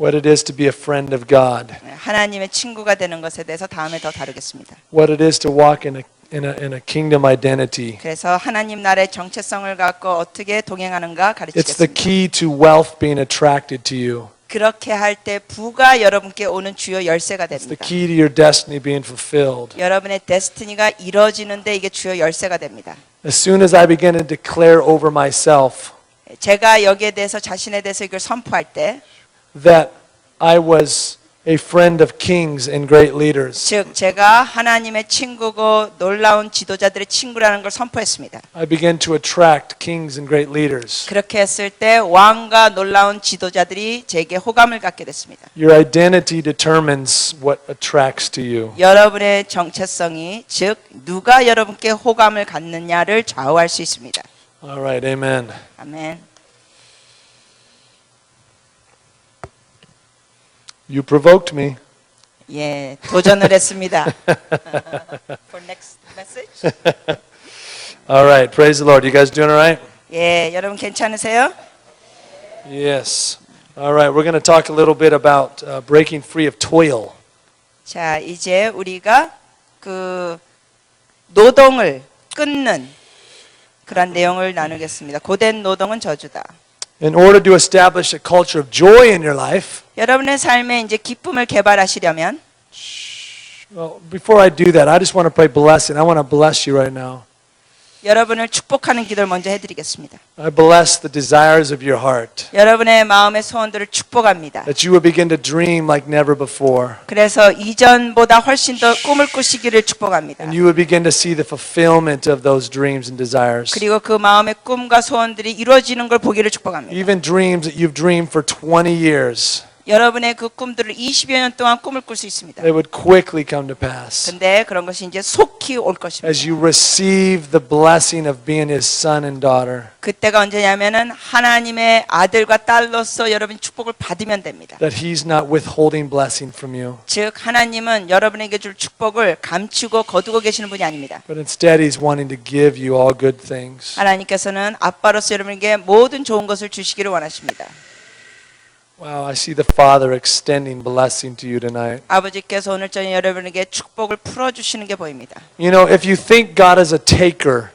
What it is to be a friend of God. 하나님의 친구가 되는 것에 대해서 다음에 더 다루겠습니다. What it is to walk in a kingdom identity. 그래서 하나님 나라의 정체성을 갖고 어떻게 동행하는가 It's the 가르치겠습니다. key to wealth being attracted to you. 그렇게 할 때 부가 여러분께 오는 주요 열쇠가 It's the 됩니다. key to your destiny being fulfilled. 여러분의 데스티니가 이루어지는데 이게 주요 열쇠가 됩니다. As soon as I begin to declare over myself 제가 여기에 대해서 자신에 대해서 이걸 선포할 때 that I was a friend of kings and great leaders, 즉 제가 하나님의 친구고 놀라운 지도자들의 친구라는 걸 선포했습니다. I began to attract kings and great leaders. 그렇게 했을 때 왕과 놀라운 지도자들이 제게 호감을 갖게 됐습니다. Your identity determines what attracts to you. 여러분의 정체성이 즉 누가 여러분께 호감을 갖느냐를 좌우할 수 있습니다. All right, amen. 아멘. You provoked me. 예, 도전을 했습니다. For next message. All right, praise the Lord. You guys doing all right? 예, 여러분 괜찮으세요? Yes. All right, we're going to talk a little bit about breaking free of toil. 자, 이제 우리가 그 노동을 끊는 그런 내용을 나누겠습니다. 고된 노동은 저주다. In order to establish a culture of joy in your life, 여러분의 삶에 이제 기쁨을 개발하시려면 well, before I do that, I just want to pray blessing. I want to bless you right now. 여러분을 축복하는 기도를 먼저 해드리겠습니다. I bless the desires of your heart, 여러분의 마음의 소원들을 축복합니다. that you would begin to dream like never before, 그래서 이전보다 훨씬 더 꿈을 꾸시기를 축복합니다. and you would begin to see the fulfillment of those dreams and desires. 그리고 그 마음의 꿈과 소원들이 이루어지는 걸 보기를 축복합니다. Even dreams that you've dreamed for 20 years, 여러분의 그 꿈들을 20여 년 동안 꿈을 꿀 수 있습니다. they would quickly come to pass 근데 그런 것이 이제 속히 올 것입니다. as you receive the blessing of being His son and daughter. 그때가 언제냐면은 하나님의 아들과 딸로서 여러분이 축복을 받으면 됩니다. That He's not withholding blessing from you, 즉 하나님은 여러분에게 줄 축복을 감추고 거두고 계시는 분이 아닙니다. but instead He's wanting to give you all good things. 하나님께서는 아빠로서 여러분에게 모든 좋은 것을 주시기를 원하십니다. Wow, I see the Father extending blessing to you tonight. 아버지께서 오늘 저녁 여러분에게 축복을 풀어주시는 게 보입니다. You know, if you think God is a taker,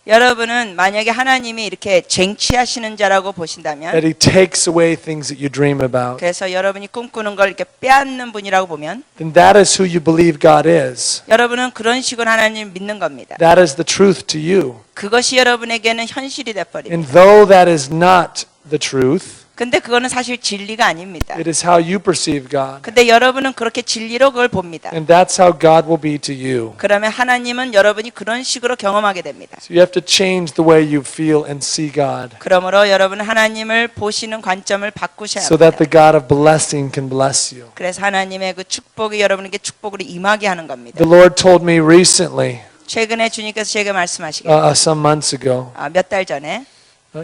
여러분은 만약에 하나님이 이렇게 쟁취하시는 자라고 보신다면 that He takes away things that you dream about, 그래서 여러분이 꿈꾸는 걸 이렇게 빼앗는 분이라고 보면 then that is who you believe God is. 여러분은 그런 식으로 하나님을 믿는 겁니다. That is the truth to you. 그것이 여러분에게는 현실이 돼버립니다. And though that is not the truth, 근데 그거는 사실 진리가 아닙니다. it is how you perceive God. 근데 여러분은 그렇게 진리로 그걸 봅니다. And that's how God will be to you. 그러면 하나님은 여러분이 그런 식으로 경험하게 됩니다. So you have to change the way you feel and see God, 그러므로 여러분은 하나님을 보시는 관점을 바꾸셔야 so that the 합니다. God of blessing can bless you. 그래서 하나님의 그 축복이 여러분에게 축복으로 임하게 하는 겁니다. The Lord told me recently, 최근에 주님께서 제게 말씀하시길 some months ago, 몇 달 전에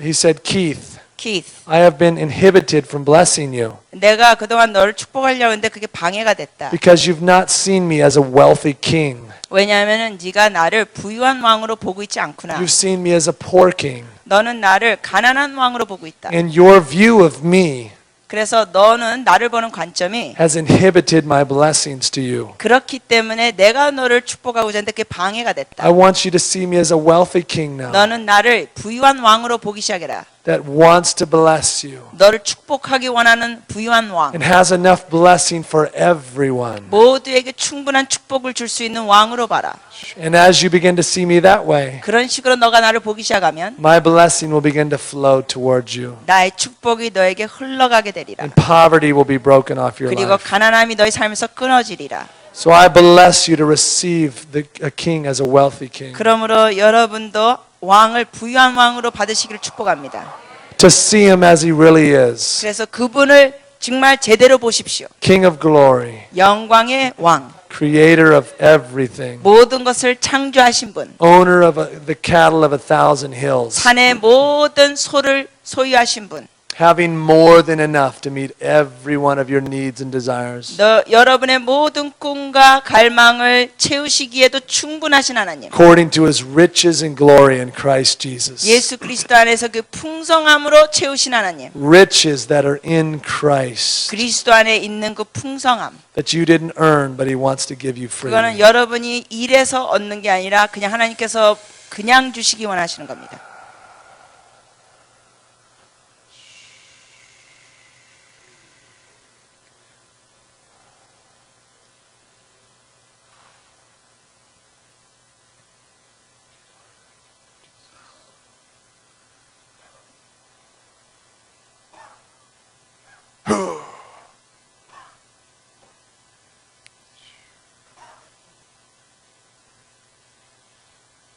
He said, Keith, Keith, I have been inhibited from blessing you 내가 그동안 너를 축복하려고 했는데 그게 방해가 됐다. because you've not seen me as a wealthy king. 왜냐하면 네가 나를 부유한 왕으로 보고 있지 않구나. You've seen me as a poor king. 너는 나를 가난한 왕으로 보고 있다. And your view of me 그래서 너는 나를 보는 관점이 has inhibited my blessings to you. 그렇기 때문에 내가 너를 축복하고자 했는데 그게 방해가 I 됐다. want you to see me as a wealthy king now 너는 나를 부유한 왕으로 보기 시작해라. that wants to bless you 너를 축복하기 원하는 부유한 왕. and has enough blessing for everyone. 모두에게 충분한 축복을 줄 수 있는 왕으로 봐라. And as you begin to see me that way, 그런 식으로 너가 나를 보기 시작하면 my blessing will begin to flow towards you. 나의 축복이 너에게 흘러가게 되리라. And poverty will be broken off your 그리고 life. 가난함이 너의 삶에서 끊어지리라. So I bless you to receive a king as a wealthy king. 그러므로 여러분도 왕을 부유한 왕으로 받으시기를 축복합니다. To see him as he really is. 그래서 그분을 정말 제대로 보십시오. King of glory. 영광의 왕, Creator of everything. 모든 것을 창조하신 분, Owner of the cattle of 1,000 hills. 산의 모든 소를 소유하신 분, having more than enough to meet every one of your needs and desires. 여러분의 모든 꿈과 갈망을 채우시기에도 충분하신 하나님. According to his riches and glory in Christ Jesus. 예수 그리스도 안에서 그 풍성함으로 채우신 하나님. Riches that are in Christ. 그리스도 안에 있는 그 풍성함. That you didn't earn, but he wants to give you 그거는 freely. 여러분이 일해서 얻는 게 아니라 그냥 하나님께서 그냥 주시기 원하시는 겁니다.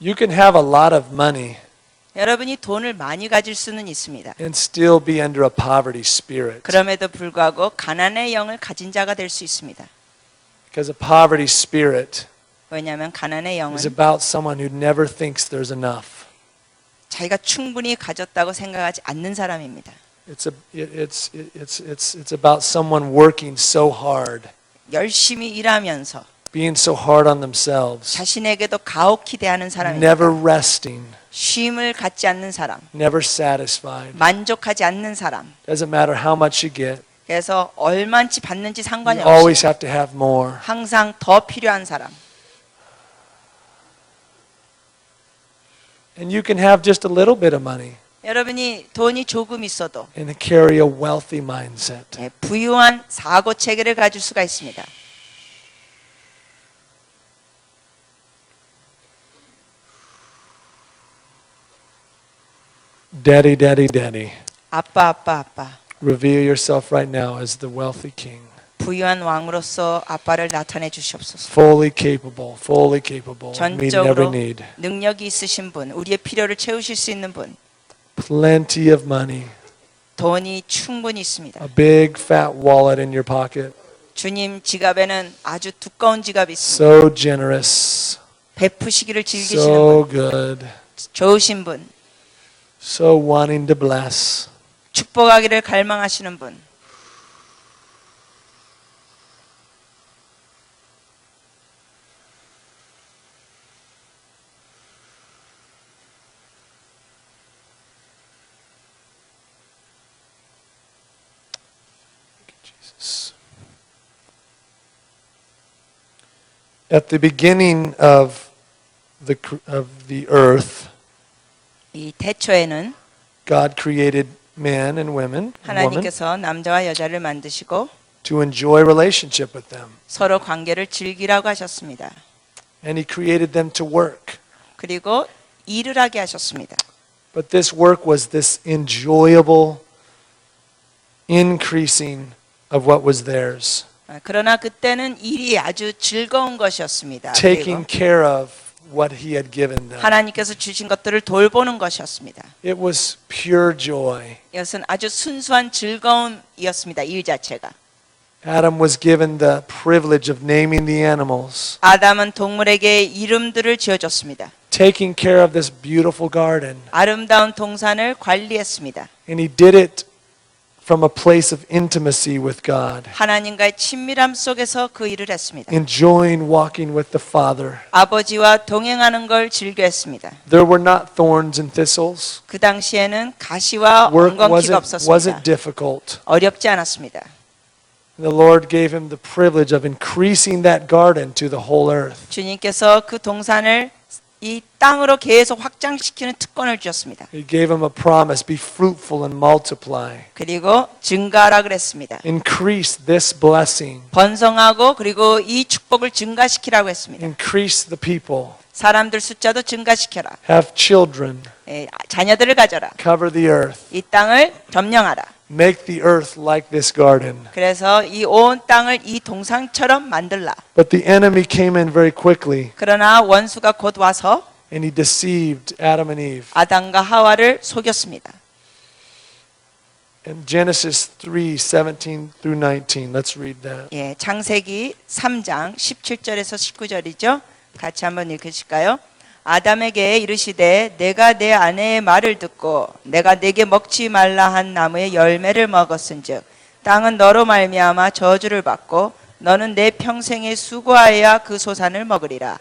You can have a lot of money 여러분이 돈을 많이 가질 수는 있습니다. and still be under a poverty spirit. 그럼에도 불구하고 가난의 영을 가진 자가 될 수 있습니다. Because a poverty spirit 왜냐하면 가난의 영은 is about someone who never thinks there's enough. 자기가 충분히 가졌다고 생각하지 않는 사람입니다. It's about someone working so hard, 열심히 일하면서 being so hard on themselves, 자신에게도 가혹히 대하는 사람입니다. never resting, 쉼을 갖지 않는 사람, never satisfied. 만족하지 않는 사람. Doesn't matter how much you get, 그래서 얼마인지 받는지 상관이 you always 없이 have to have more. 항상 더 필요한 사람. And you can have just a little bit of money 여러분이 돈이 조금 있어도 and carry a wealthy mindset. 부유한 사고 체계를 가질 수가 있습니다. Daddy, daddy, daddy. 아빠, 아빠, 아빠. Reveal yourself right now as the wealthy king. 부유한 왕으로서 아빠를 나타내 주시옵소서. Fully capable of meeting every 전적으로 need. 능력이 있으신 분, 우리의 필요를 채우실 수 있는 분, Plenty of money. 돈이 충분히 있습니다. A big fat wallet in your pocket. 주님 지갑에는 아주 두꺼운 지갑이 있습니다. So generous. 베푸시기를 즐기시는 So 분, good. 좋으신 분, So wanting to bless. 축복하기를 갈망하시는 분. Jesus. At the beginning of the earth, 이 태초에는 God created man and woman, 하나님께서 남자와 여자를 만드시고 to enjoy relationship with them. 서로 관계를 즐기라고 하셨습니다. And he created them to work. 그리고 일을 하게 하셨습니다. But this work was this enjoyable increasing of what was theirs. 그러나 그때는 일이 아주 즐거운 것이었습니다. Taking 그리고 care of what he had given them. 하나님께서 주신 것들을 돌보는 것이었습니다. It was pure joy. 이것은 아주 순수한 즐거움이었습니다. 일 자체가. Adam was given the privilege of naming the animals, 아담은 동물에게 이름들을 지어줬습니다. taking care of this beautiful garden. 아름다운 동산을 관리했습니다. And he did it from a place of intimacy with God, 하나님과의 친밀함 속에서 그 일을 했습니다. enjoying walking with the Father. 아버지와 동행하는 걸 즐겨했습니다. There were not thorns and thistles. 그 당시에는 가시와 Work 엉겅퀴가 wasn't 없었습니다. difficult. 어렵지 않았습니다. The Lord gave him the privilege of increasing that garden to the whole earth. 주님께서 그 동산을 이 땅으로 계속 확장시키는 특권을 주셨습니다. He gave him a promise, be fruitful and multiply. 그리고 증가하라 그랬습니다. Increase this blessing. 번성하고 그리고 이 축복을 증가시키라고 했습니다. Increase the people. 사람들 숫자도 증가시켜라. Have children. 자녀들을 가져라. Cover the earth. 이 땅을 점령하라. Make the earth like this garden. 그래서 이 온 땅을 이 동상처럼 만들라. But the enemy came in very quickly 그러나 원수가 곧 와서 and he deceived Adam and Eve. 아담과 하와를 속였습니다. In Genesis 3:17 through 19, let's read that. 창세기 3장 17절에서 19절이죠. 같이 한번 읽으실까요? 아담에게 이르시되 내가 내 아내의 말을 듣고 내가 내게 먹지 말라 한 나무의 열매를 먹었은즉 땅은 너로 말미암아 저주를 받고 너는 내 평생에 수고하여야 그 소산을 먹으리라.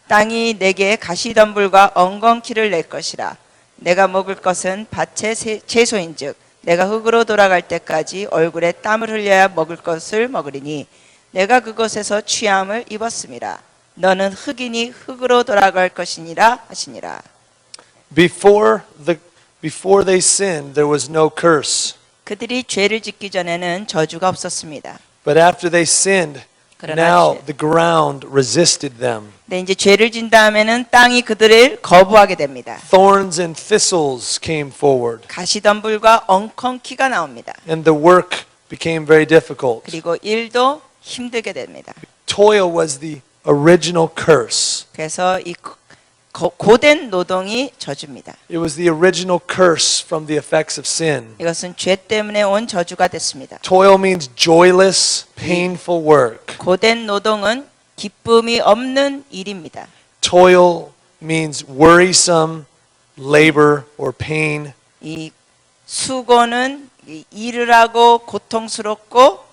땅이 내게 가시덤불과 엉겅퀴를 낼 것이라. 내가 먹을 것은 밭의 채소인즉 내가 흙으로 돌아갈 때까지 얼굴에 땀을 흘려야 먹을 것을 먹으리니 내가 그곳에서 취함을 입었음이라. 너는 흙이니 흙으로 돌아갈 것이니라 하시니라. Before they sinned, there was no curse. 그들이 죄를 짓기 전에는 저주가 없었습니다. But after they sinned, 그러나 now the ground resisted them. 네, 이제 죄를 진 다음에는 땅이 그들을 거부하게 됩니다. Thorns and thistles came forward, 가시덤불과 엉겅퀴가 나옵니다. and the work became very difficult. 그리고 일도 힘들게 됩니다. Toil was the original curse. 그래서 이 고된 노동이 저주입니다. It was the original curse from the effects of sin. 이것은 죄 때문에 온 저주가 됐습니다. Toil means joyless, painful work. 고된 노동은 기쁨이 없는 일입니다. Toil means worrisome labor or pain. 이 수고는 일을 하고 고통스럽고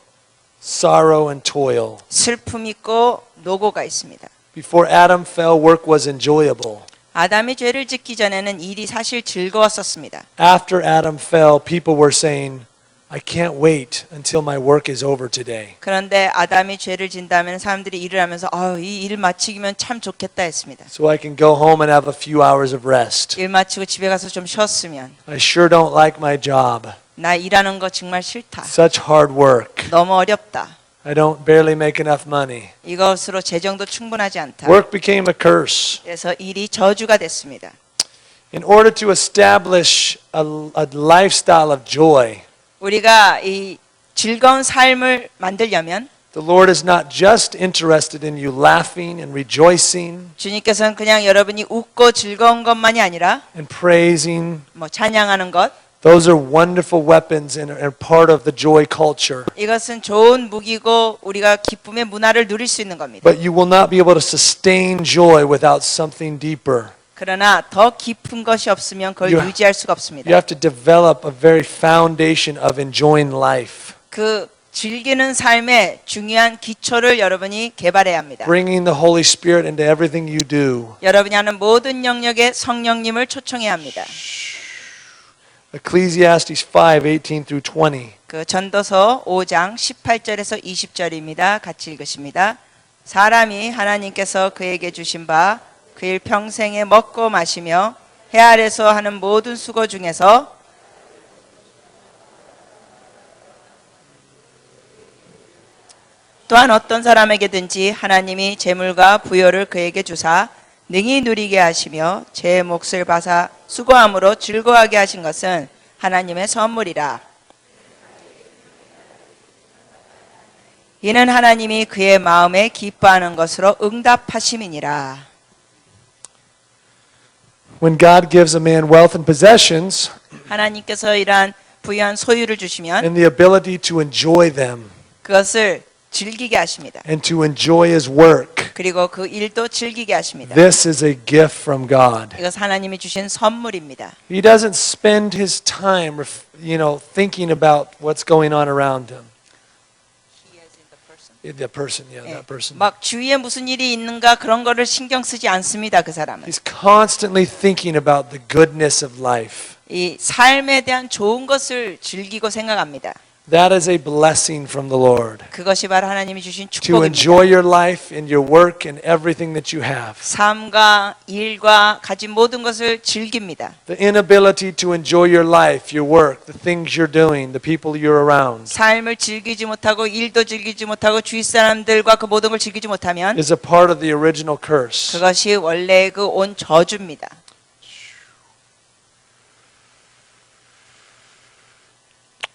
Sorrow and toil. 슬픔 있고 노고가 있습니다. Before Adam fell, work was enjoyable. 아담이 죄를 짓기 전에는 일이 사실 즐거웠었습니다. After Adam fell, people were saying, I can't wait until my work is over today. 그런데 아담이 죄를 진다면 사람들이 일을 하면서 이 일 마치기면 참 좋겠다 했습니다. So I can go home and have a few hours of rest. 일 마치고 집에 가서 좀 쉬었으면. I sure don't like my job. 나 일하는 거 정말 싫다. Such hard work. 너무 어렵다. I don't barely make enough money. 이것으로 재정도 충분하지 않다. Work became a curse. 그래서 일이 저주가 됐습니다. In order to establish a lifestyle of joy, 우리가 이 즐거운 삶을 만들려면 the Lord is not just interested in you laughing and rejoicing 주님께서는 그냥 여러분이 웃고 즐거운 것만이 아니라 and praising. 뭐 찬양하는 것 Those are wonderful weapons and are part of the joy culture. 이것은 좋은 무기고 우리가 기쁨의 문화를 누릴 수 있는 겁니다. But you will not be able to sustain joy without something deeper. 그러나 더 깊은 것이 없으면 그걸 You- 유지할 수가 You 없습니다. have to develop a very foundation of enjoying life, 그 즐기는 삶의 중요한 기초를 여러분이 개발해야 합니다. bringing the Holy Spirit into everything you do. 여러분이 하는 모든 영역에 성령님을 초청해야 합니다. Ecclesiastes 5:18 through 20. 그 전도서 5장 18절에서 20절입니다. 같이 읽으십니다. 사람이 하나님께서 그에게 주신 바 그 일 평생에 먹고 마시며 해 아래서 하는 모든 수고 중에서 또한 어떤 사람에게든지 하나님이 재물과 부여를 그에게 주사 능히 누리게 하시며 제 몫을 받아 수고함으로 즐거워하게 하신 것은 하나님의 선물이라. 이는 하나님이 그의 마음에 기뻐하는 것으로 응답하심이니라. When God gives a man wealth and possessions 하나님께서 이러한 부유한 소유를 주시면 and the ability to enjoy them 그것을 즐기게 하십니다. and to enjoy his work, 그리고 그 일도 즐기게 하십니다. this is a gift from God. 이것 하나님이 주신 선물입니다. He doesn't spend his time, thinking about what's going on around him. The person, that person. 막 주위에 무슨 일이 있는가 그런 거를 신경 쓰지 않습니다. 그 사람은. He's constantly thinking about the goodness of life. 이 삶에 대한 좋은 것을 즐기고 생각합니다. That is a blessing from the Lord. 그것이 바로 하나님이 주신 To 축복입니다. enjoy your life and your work and everything that you have. 삶과 일과 가진 모든 것을 즐깁니다. The inability to enjoy your life, your work, the things you're doing, the people you're around 삶을 즐기지 못하고 일도 즐기지 못하고 주위 사람들과 그 모든 걸 즐기지 못하면 is a part of the original curse. 그것이 원래 그 온 저주입니다.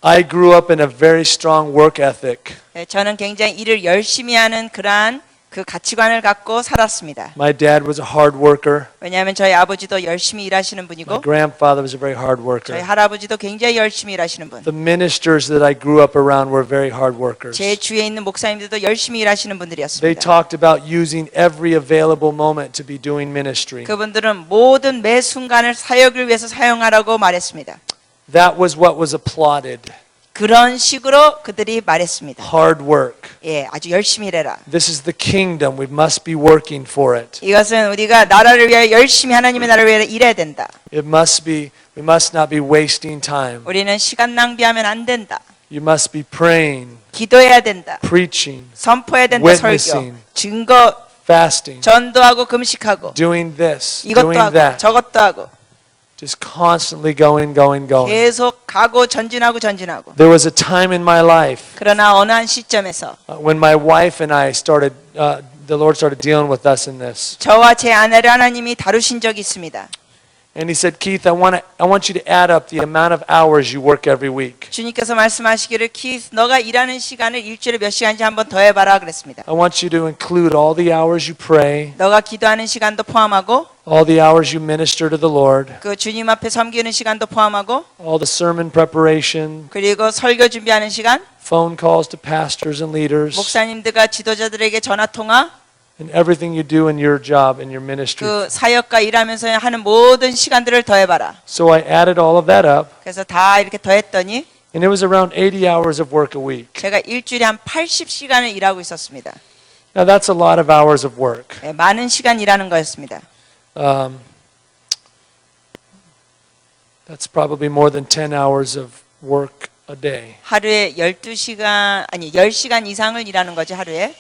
I grew up in a very strong work ethic. 저는 굉장히 일을 열심히 하는 그러한 그 가치관을 갖고 살았습니다. My dad was a hard worker. 왜냐하면 저희 아버지도 열심히 일하시는 My 분이고 grandfather was a very hard 저희 worker. 할아버지도 굉장히 열심히 일하시는 분. The ministers that I grew up around were very hard workers. 제 주위에 있는 목사님들도 열심히 일하시는 They 분들이었습니다. talked about using every available moment to be doing ministry. 그분들은 모든 매 순간을 사역을 위해서 사용하라고 말했습니다. That was what was applauded. 그런 식으로 그들이 말했습니다. Hard work. 예, 아주 열심히 일해라. This is the kingdom. We must be working for it. 이것은 우리가 나라를 위하여 열심히 하나님의 나라를 위하여 일해야 된다. We must not be wasting time. 우리는 시간 낭비하면 안 된다. You must be praying, 기도해야 된다. preaching, 선포해야 된다. witnessing. 설교, 증거, fasting, 전도하고 금식하고 doing this, 이것도 doing 하고 that. 저것도 하고 Just constantly going. 계속 가고 전진하고. There was a time in my life 그러나 어느 한 시점에서 when my wife and I started, the Lord started dealing with us in this. 저와 제 아내를 하나님이 다루신 적이 있습니다. And He said, Keith, I want you to add up the amount of hours you work every week. 주님께서 말씀하시기를 키스 너가 일하는 시간을 일주일에 몇 시간인지 한번 더해봐라 그랬습니다. I want you to include all the hours you pray, 너가 기도하는 시간도 포함하고 all the hours you minister to the Lord, 그 주님 앞에 섬기는 시간도 포함하고 all the sermon preparation, 그리고 설교 준비하는 시간, phone calls to pastors and leaders, 목사님들과 지도자들에게 전화 통화, and everything you do in your job, in your ministry. 그 사역과 일하면서 하는 모든 시간들을 더해봐라. So I added all of that up, 그래서 다 이렇게 더했더니 and it was around 80 hours of work a week. 제가 일주일에 한 80시간을 일하고 있었습니다. Now that's a lot of hours of work. 네, 많은 시간 일하는 거였습니다. That's probably more than 10 hours of work a day. 하루에 12시간 아니 10시간 이상을 일하는 거지 하루에.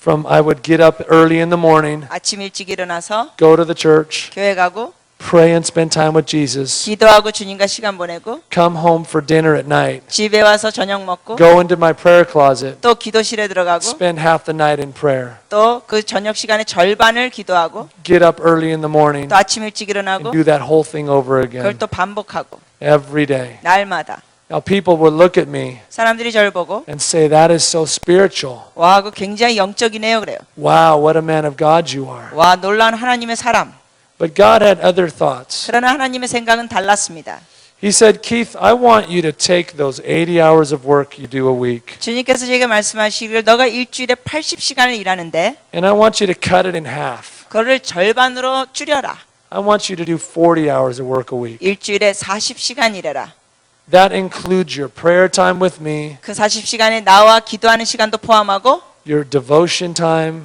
I would get up early in the morning, 아침 일찍 일어나서 go to the church, 교회 가고 pray and spend time with Jesus, 기도하고 주님과 시간 보내고 come home for dinner at night, 집에 와서 저녁 먹고 go into my prayer closet, 또 기도실에 들어가고 spend half the night in prayer, 또 그 저녁 시간의 절반을 기도하고 get up early in the morning, 또 아침 일찍 일어나고 and do that whole thing over 그걸 again 또 반복하고 every day. 날마다 Now people would look at me 사람들이 저를 보고 and say, that is so spiritual. 와, 그 굉장히 영적이네요 그래요. Wow, what a man of God you are. 와, 놀라운 하나님의 사람. But God had other thoughts. 그러나 하나님의 생각은 달랐습니다. He said, Keith, I want you to take those 80 hours of work you do a week, 주님께서 제게 말씀하시기를 너가 일주일에 80시간을 일하는데 and I want you to cut it in half. 그거를 절반으로 줄여라. I want you to do 40 hours of work a week. 일주일에 40시간 일해라. That includes your prayer time with me, 그 40시간에 나와 기도하는 시간도 포함하고 your devotion time,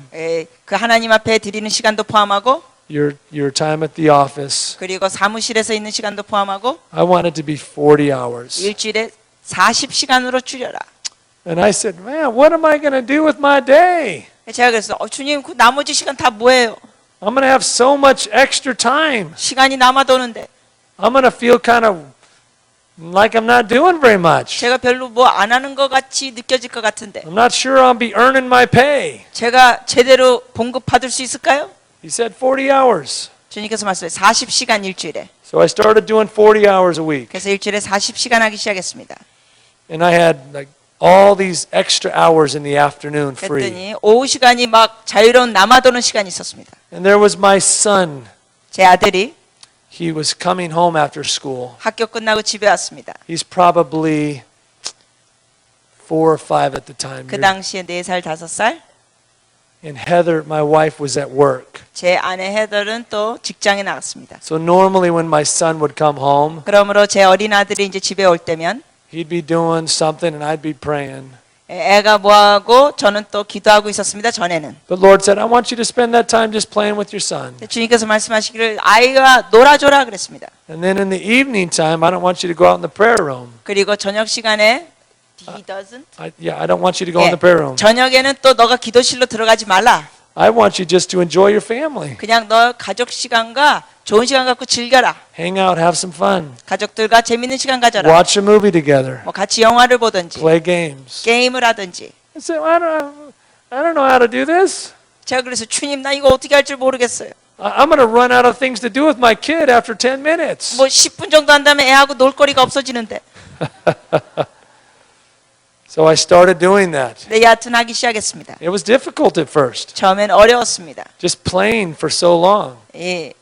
그 하나님 앞에 드리는 시간도 포함하고 your time at the office. 그리고 사무실에서 있는 시간도 포함하고 I want it to be 40 hours. 일주일에 40시간으로 줄여라. And I said, man, what am I going to do with my day? 제가 그랬어. 주님, 그 나머지 시간 다 뭐예요? I'm going to have so much extra time. 시간이 남아도는데 I'm going to feel kind of like I'm not doing very much. 제가 별로 뭐 안 하는 것 같이 느껴질 것 같은데 I'm not sure I'll be earning my pay. 제가 제대로 봉급 받을 수 있을까요? He said 40 hours. 주님께서 말씀해 40시간 일주일에. So I started doing 40 hours a week. 그래서 일주일에 40시간 하기 시작했습니다. And I had like all these extra hours in the afternoon free. 그랬더니 오후 시간이 막 자유로운 남아도는 시간이 있었습니다. And there was my son. 제 아들이 He was coming home after school. 학교 끝나고 집에 왔습니다. He's probably 4 or 5 at the time. 그 당시에 4살, 5살. And Heather, my wife, was at work. 제 아내 헤더는 또 직장에 나갔습니다. So normally when my son would come home, 그러므로 제 어린 아들이 이제 집에 올 때면 he'd be doing something and I'd be praying. 애가 뭐하고 저는 또 기도하고 있었습니다. 전에는. The Lord said, I want you to spend that time just playing with your son. 주님께서 말씀하시기를 아이와 놀아줘라 그랬습니다. And then in the evening time, I don't want you to go out in the prayer room. 그리고 저녁 시간에 he doesn't. I don't want you to go in the prayer room. 저녁에는 또 너가 기도실로 들어가지 말라. I want you just to enjoy your family. 그냥 너 가족 시간과 좋은 시간 갖고 즐겨라. Hang out, have some fun. 가족들과 재밌는 시간 가져라. Watch a movie together. 뭐 같이 영화를 보든지 Play games. 게임을 하든지. I said, I don't know how to do this. 제가 그래서 주님 나 이거 어떻게 할 줄 모르겠어요. I'm going to run out of things to do with my kid after 10 minutes. 뭐 10분 정도 한 다음에 애하고 놀 거리가 없어지는데. So I started doing that. 네, 여하튼 하기 시작했습니다. It was difficult at first, 처음엔 어려웠습니다. just playing for so long. 예,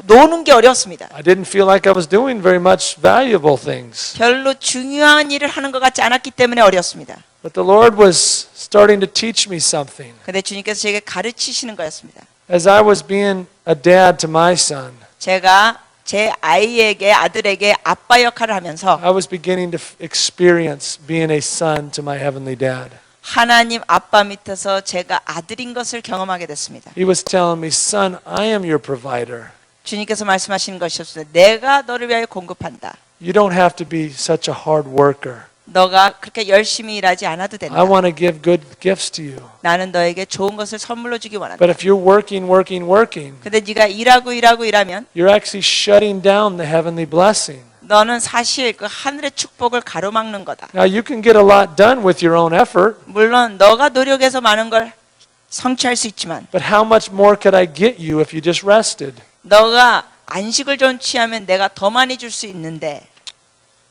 노는 게 어려웠습니다. I didn't feel like I was doing very much valuable things. 별로 중요한 일을 하는 것 같지 않았기 때문에 어려웠습니다. But the Lord was starting to teach me something. 근데 주님께서 제게 가르치시는 거였습니다. As I was being a dad to my son, 제가 제 아들에게 아빠 역할을 하면서 I was beginning to experience being a son to my heavenly dad. 하나님 아빠 밑에서 제가 아들인 것을 경험하게 됐습니다. He was telling me, son, I am your provider. 주님께서 말씀하시는 것이었습니다. 내가 너를 위하여 공급한다. You don't have to be such a hard worker. 너가 그렇게 열심히 일하지 않아도 된다. I want to give good gifts to you. 나는 너에게 좋은 것을 선물로 주기 원한다. But if you're working, 근데 네가 일하면 you're actually shutting down the heavenly blessing. 너는 사실 그 하늘의 축복을 가로막는 거다. Now you can get a lot done with your own effort, 물론 너가 노력해서 많은 걸 성취할 수 있지만 but how much more could I get you if you just rested? 너가 안식을 좀 취하면 내가 더 많이 줄 수 있는데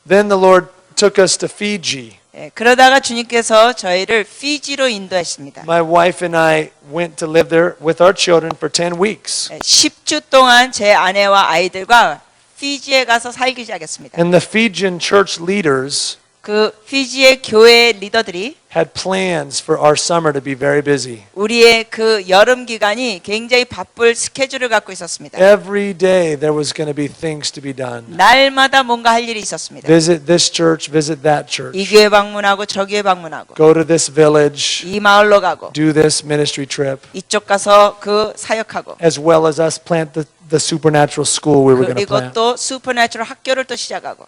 Then the Lord took us to Fiji. 예, 그러다가 주님께서 저희를 피지로 인도하십니다. My wife and I went to live there with our children for 10 weeks. 10주 동안 제 아내와 아이들과 피지에 가서 살기 시작했습니다. And the Fijian church leaders 그 피지의 교회 리더들이 had plans for our summer to be very busy. 우리의 그 여름 기간이 굉장히 바쁠 스케줄을 갖고 있었습니다. Every day there was going to be things to be done. 날마다 뭔가 할 일이 있었습니다. Visit this church, visit that 이 church. 교회 방문하고 저 교회 방문하고 Go to this village, 이 마을로 가고 do this ministry trip, 이쪽 가서 그 사역하고 as well as us plant the supernatural school we were going to 그리고 plant. 또 슈퍼내추럴 학교를 또 시작하고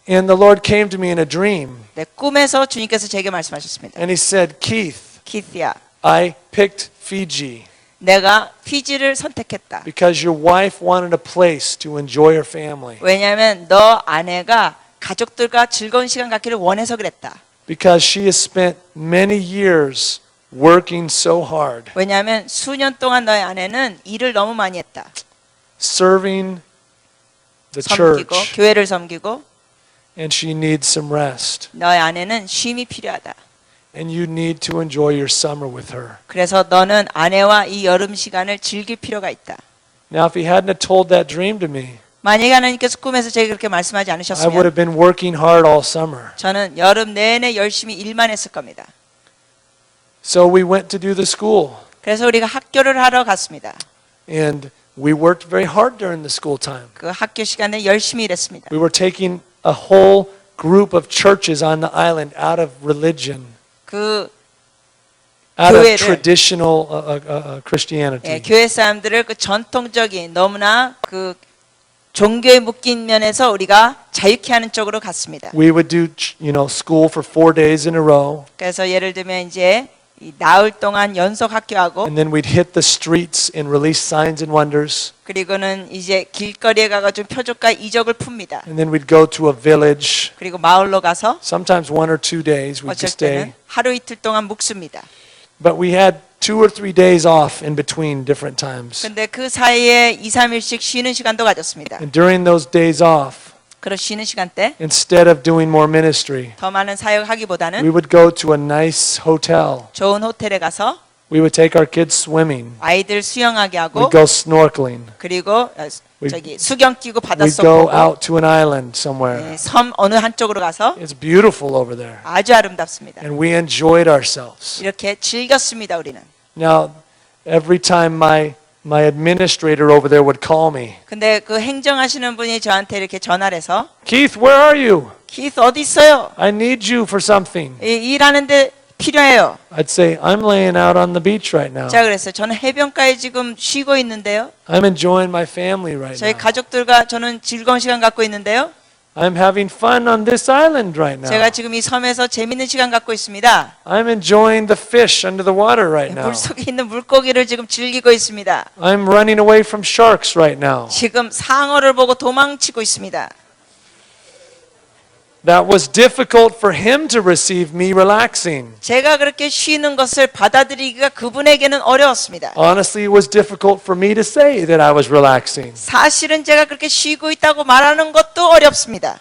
And the Lord came to me in a dream, 네, 꿈에서 주님께서 제게 말씀하셨습니다. and He said, Keith, 키스야, I picked Fiji 내가 피지를 선택했다. because your wife wanted a place to enjoy her family. 왜냐하면 너 아내가 가족들과 즐거운 시간 갖기를 원해서 그랬다. Because she has spent many years working so hard, 왜냐하면 수년 동안 너의 아내는 일을 너무 많이 했다. serving the 섬기고 church, 교회를 섬기고 and she needs some rest. 너의 아내는 쉼이 필요하다. And you need to enjoy your summer with her. 그래서 너는 아내와 이 여름 시간을 즐길 필요가 있다. Now, if He hadn't have told that dream to me, 만약에 하나님께서 꿈에서 제게 그렇게 말씀하지 I would 않으셨으면 have been working hard all summer. 저는 여름 내내 열심히 일만 했을 겁니다. So we went to do the school, 그래서 우리가 학교를 하러 갔습니다. and we worked very hard during the school time. 그 학교 시간에 열심히 일했습니다. We were taking a whole group of churches on the island out of religion, 그 out of 교회를- traditional 예, Christianity. 교회 사람들을 그 전통적인 너무나 그 종교에 묶인 면에서 우리가 자유케 하는 쪽으로 갔습니다. We would do, school for 4 days in a row, 그래서 예를 들면 이제 이 나흘 동안 연속 학교하고 and then we'd hit the streets and release signs and wonders, 그리고는 이제 길거리에 가가지고 표적과 이적을 풉니다. and then we'd go to a village. 그리고 마을로 가서 Sometimes 1 or 2 days we'd 어쩔 just stay. 때는 하루 이틀 동안 묵습니다. But we had 2 or 3 days off in between different times. 근데 그 사이에 2, 3일씩 쉬는 시간도 가졌습니다. And during those days off, 그런 쉬는 시간 때 더 instead of doing more ministry, 많은 we 사역하기보다는 would go to a nice hotel. 좋은 호텔에 가서 We would take our kids swimming. 아이들 수영하게 하고 We'd go snorkeling. 그리고 저기 수경 끼고 We'd 바닷속 go 보고 out to an island somewhere. 섬 어느 한쪽으로 가서 It's beautiful over there. 아주 아름답습니다. And we enjoyed ourselves. 이렇게 즐겼습니다, 우리는. Now, every time my administrator over there would call me, 근데 그 행정하시는 분이 저한테 이렇게 전화를 해서 Keith, where are you? 키스 어디 있어요? I need you for something. 일하는데 필요해요. I'd say, I'm laying out on the beach right now. 제가 그랬어요. 저는 해변가에 지금 쉬고 있는데요. I'm enjoying my family right 저희 now. 가족들과 저는 즐거운 시간 갖고 있는데요. I'm having fun on this island right now. 제가 지금 이 섬에서 재밌는 시간 갖고 있습니다. I'm enjoying the fish under the water right now. 물 속에 있는 물고기를 지금 즐기고 있습니다. I'm running away from sharks right now. 지금 상어를 보고 도망치고 있습니다. That was difficult for him to receive me relaxing. 제가 그렇게 쉬는 것을 받아들이기가 그분에게는 어려웠습니다. Honestly, it was difficult for me to say that I was relaxing. 사실은 제가 그렇게 쉬고 있다고 말하는 것도 어렵습니다.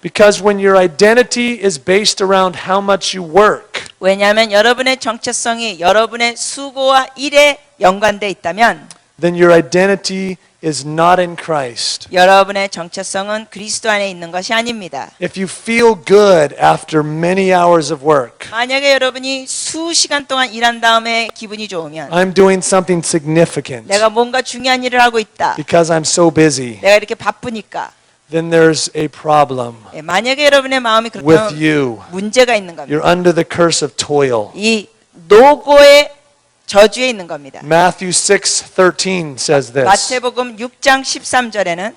Because when your identity is based around how much you work, 왜냐하면 여러분의 정체성이 여러분의 수고와 일에 연관돼 있다면 then your identity is not in Christ. 여러분의 정체성은 그리스도 안에 있는 것이 아닙니다. If you feel good after many hours of work, 만약에 여러분이 수시간 동안 일한 다음에 기분이 좋으면 I'm doing something significant 내가 뭔가 중요한 일을 하고 있다. because I'm so busy, 내가 이렇게 바쁘니까. then there's a problem 예, 만약에 여러분의 마음이 with 그렇다면 you. 문제가 있는 겁니다. You're under the curse of toil. 이 노고의 저주에 있는 겁니다. Matthew 6:13 says this. 마태복음 6장 13절에는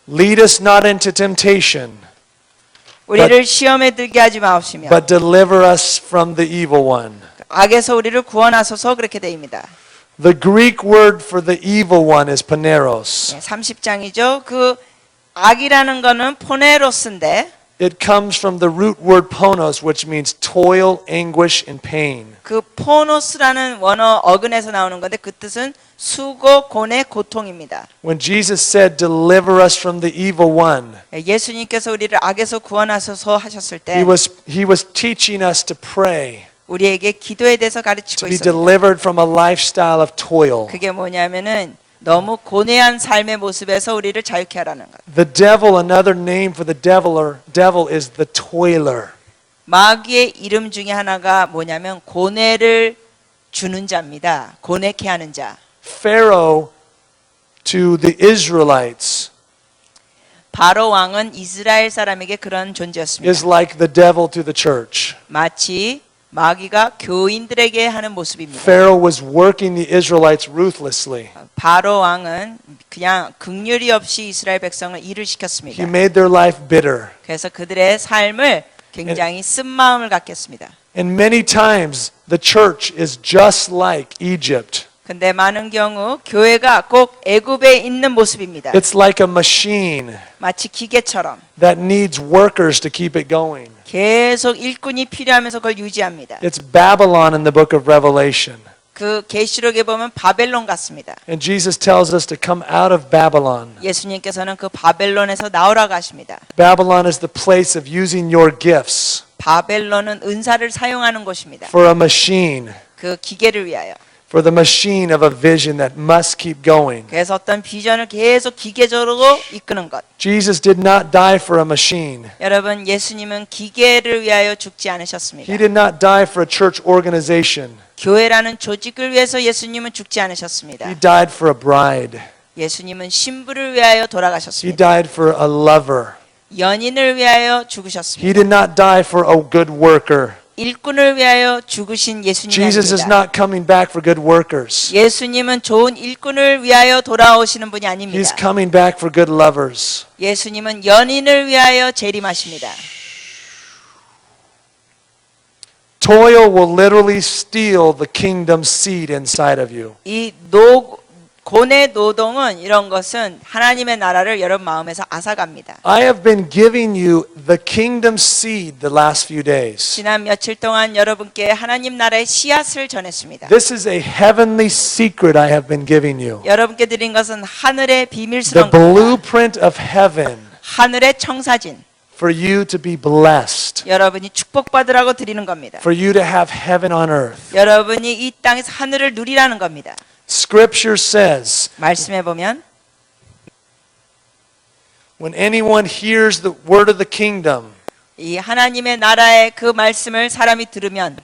Lead us not into temptation, 우리를 시험에 들게 하지 마옵시며 but deliver us from the evil one. 악에서 우리를 구원하소서 그렇게 되어입니다. The Greek word for the evil one is poneros. 30장이죠. 그 악이라는 거는 포네로스인데 It comes from the root word ponos, which means toil, anguish, and pain. 그 포노스라는 원어 어근에서 나오는 건데 그 뜻은 수고, 고뇌, 고통입니다. When Jesus said, deliver us from the evil one, 예수님께서 우리를 악에서 구원하소서 하셨을 때 he was teaching us to pray, 우리에게 기도에 대해서 to 가르치고 be 있습니다. delivered from a lifestyle of toil. 그게 뭐냐면은 너무 고뇌한 삶의 모습에서 우리를 자유케 하라는 것. The devil, another name for the devil is the toiler. 마귀의 이름 중에 하나가 뭐냐면 고뇌를 주는 자입니다. 고뇌케 하는 자. Pharaoh to the Israelites 바로 왕은 이스라엘 사람에게 그런 존재였습니다. is like the devil to the church. 마치 마귀가 교인들에게 하는 모습입니다. Pharaoh was working the Israelites ruthlessly. 바로 왕은 그냥 긍휼이 없이 이스라엘 백성을 일을 시켰습니다. He made their life bitter. 그래서 그들의 삶을 굉장히 쓴마음을 갖게 했습니다. And many times the church is just like Egypt. 근데 많은 경우 교회가 꼭 애굽에 있는 모습입니다. It's like a machine 마치 기계처럼 that needs workers to keep it going. 계속 일꾼이 필요하면서 그걸 유지합니다. It's Babylon in the book of Revelation. 그 계시록에 보면 바벨론 같습니다. And Jesus tells us to come out of Babylon. 예수님께서는 그 바벨론에서 나오라고 하십니다. Babylon is the place of using your gifts 바벨론은 은사를 사용하는 곳입니다. for a machine, 그 기계를 위하여. for the machine of a vision that must keep going. 그래서 어떤 비전을 계속 기계적으로 이끄는 것. Jesus did not die for a machine. 여러분, 예수님은 기계를 위하여 죽지 않으셨습니다. He did not die for a church organization. 교회라는 조직을 위해서 예수님은 죽지 않으셨습니다. He died for a bride. 예수님은 신부를 위하여 He 돌아가셨습니다. died for a lover. 연인을 위하여 He 죽으셨습니다. did not die for a good worker. 일꾼을 위하여 죽으신 예수님이 Jesus is 아닙니다. not coming back for good workers. 예수님은 좋은 일꾼을 위하여 돌아오시는 분이 아닙니다. He's coming back for good lovers. 예수님은 연인을 위하여 재림하십니다. Toil will literally steal the kingdom seed inside of you. 이 고뇌 노동은 이런 것은 하나님의 나라를 여러분 마음에서 앗아갑니다. I have been giving you the kingdom seed the last few days. 지난 며칠 동안 여러분께 하나님 나라의 씨앗을 전했습니다. This is a heavenly secret I have been giving you. 여러분께 드린 것은 하늘의 The 비밀스러운 겁니다. blueprint of heaven 하늘의 청사진. for you to be blessed, 여러분이 축복받으라고 드리는 겁니다. for you to have heaven on earth. 여러분이 이 땅에서 하늘을 누리라는 겁니다. Scripture says, 말씀해 보면 when anyone hears the word of the kingdom 이 하나님의 나라의 그 말씀을 사람이 들으면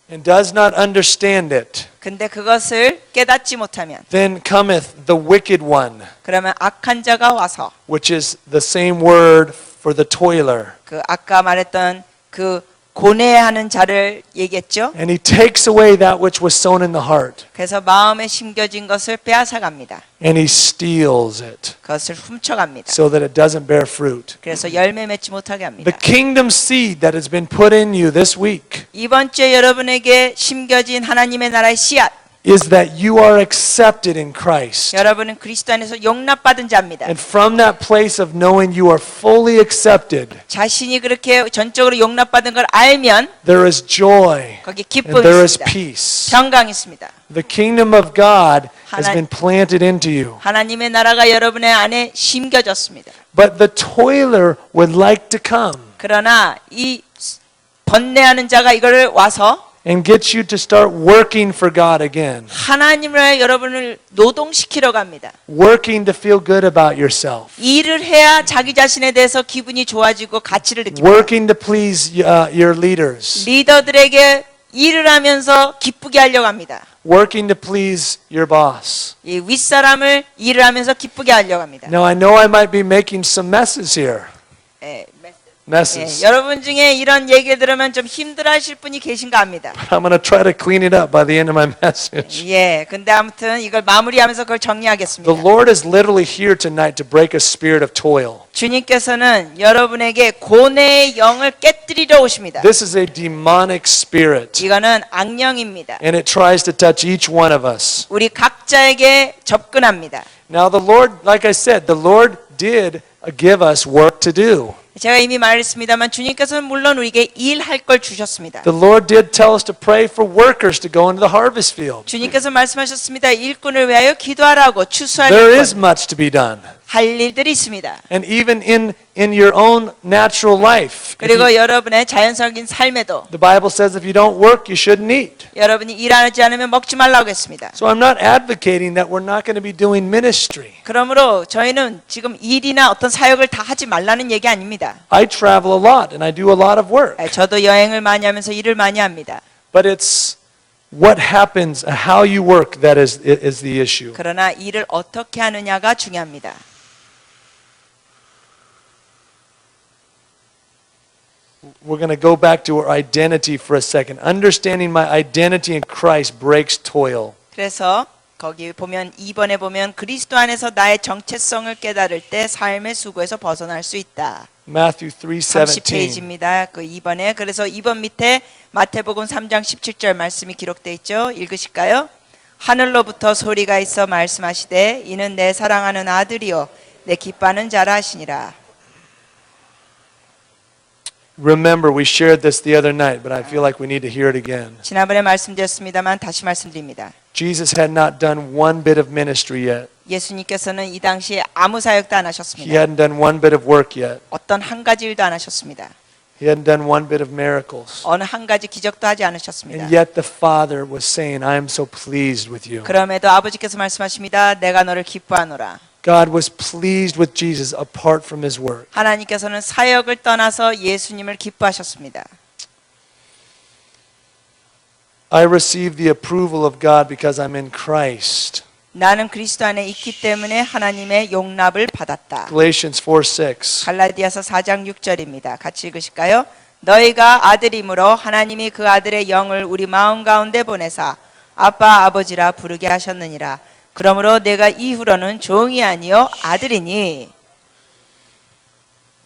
and does not understand it, 근데 그것을 깨닫지 못하면 then cometh the wicked one, 그러면 악한 자가 와서 which is the same word for the toiler. 그 아까 말했던 그 고뇌하는 자를 얘기했죠. And he takes away that which was sown in the heart, 그래서 마음에 심겨진 것을 빼앗아갑니다. and he steals it 그것을 훔쳐갑니다. so that it doesn't bear fruit. 그래서 열매 맺지 못하게 합니다. The kingdom seed that has been put in you this week 이번 주에 여러분에게 심겨진 하나님의 나라의 씨앗 is that you are accepted in Christ. 여러분은 그리스도 안에서 용납받은 자입니다. And from that place of knowing you are fully accepted, 자신이 그렇게 전적으로 용납받은 걸 알면 there is joy 거기 and 기쁨이 there is 있습니다. peace. 평강이 있습니다. The kingdom of God has 하나- been planted into you. 하나님의 나라가 여러분의 안에 심겨졌습니다. But the toiler would like to come 그러나 이 번뇌하는 자가 이거를 와서 and get you to start working for God again, 하나님을 위해 여러분을 노동시키러 갑니다. working to feel good about yourself, 일을 해야 자기 자신에 대해서 기분이 좋아지고 가치를 느낍니다. working to please your leaders, 리더들에게 일을 하면서 기쁘게 하려고 합니다. working to please your boss. 이 윗사람을 일을 하면서 기쁘게 하려고 합니다. Now I know I might be making some messes here. 예, Messes. 여러분 중에 이런 얘기를 들으면 좀 힘들어하실 분이 계신가 합니다. I'm going to try to clean it up by the end of my message. 예, 근데 아무튼 이걸 마무리하면서 그걸 정리하겠습니다. The Lord is literally here tonight to break a spirit of toil. 주님께서는 여러분에게 고뇌의 영을 깨뜨리러 오십니다. This is a demonic spirit, 이거는 악령입니다. and it tries to touch each one of us. 우리 각자에게 접근합니다. Now the Lord, like I said, the Lord did give us work to do. 제가 이미 말했습니다만 주님께서는 물론 우리에게 일할 걸 주셨습니다. The Lord did tell us to pray for workers to go into the harvest field. 주님께서 말씀하셨습니다. 일꾼을 위하여 기도하라고 추수할 There is 일꾼. much to be done. 할 일들이 있습니다. And even in your own natural life. 그리고 여러분의 자연적인 삶에도 The Bible says if you don't work, you shouldn't eat. 여러분이 일하지 않으면 먹지 말라고 했습니다. So I'm not advocating that we're not going to be doing ministry. 그러므로 저희는 지금 일이나 어떤 사역을 다 하지 말라는 얘기 아닙니다. I travel a lot and I do a lot of work. 저도 여행을 많이 하면서 일을 많이 합니다. But it's what happens, how you work that is the issue. 그러나 일을 어떻게 하느냐가 중요합니다. We're going to go back to our identity for a second. Understanding my identity in Christ breaks toil. 그래서 거기 보면 2번에 보면 그리스도 안에서 나의 정체성을 깨달을 때 삶의 수고에서 벗어날 수 있다. Matthew 3:17. 30페이지입니다. 그 2번에. 그래서 2번 밑에 마태복음 3장 17절 말씀이 기록되어 있죠. 읽으실까요? 하늘로부터 소리가 있어 말씀하시되 이는 내 사랑하는 아들이요 내 기뻐하는 자라 하시니라. Remember, we shared this the other night, but I feel like we need to hear it again. 지난번에 말씀드렸습니다만 다시 말씀드립니다. Jesus had not done one bit of ministry yet. 예수님께서는 이 당시에 아무 사역도 안 He 하셨습니다. hadn't done one bit of work yet. 어떤 한 가지 일도 안 하셨습니다. He hadn't done one bit of miracles. 어느 한 가지 기적도 하지 않으셨습니다. And yet the Father was saying, I am so pleased with you. 그럼에도 아버지께서 말씀하십니다. 내가 너를 기뻐하노라. God was pleased with Jesus apart from his work. 하나님께서는 사역을 떠나서 예수님을 기뻐하셨습니다. I receive the approval of God because I'm in Christ. 나는 그리스도 안에 있기 때문에 하나님의 용납을 받았다. Galatians 4:6. 갈라디아서 4장 6절입니다. 같이 읽으실까요? 너희가 아들이므로 하나님이 그 아들의 영을 우리 마음 가운데 보내사 아빠 아버지라 부르게 하셨느니라. 그러므로 내가 이후로는 종이 아니요 아들이니.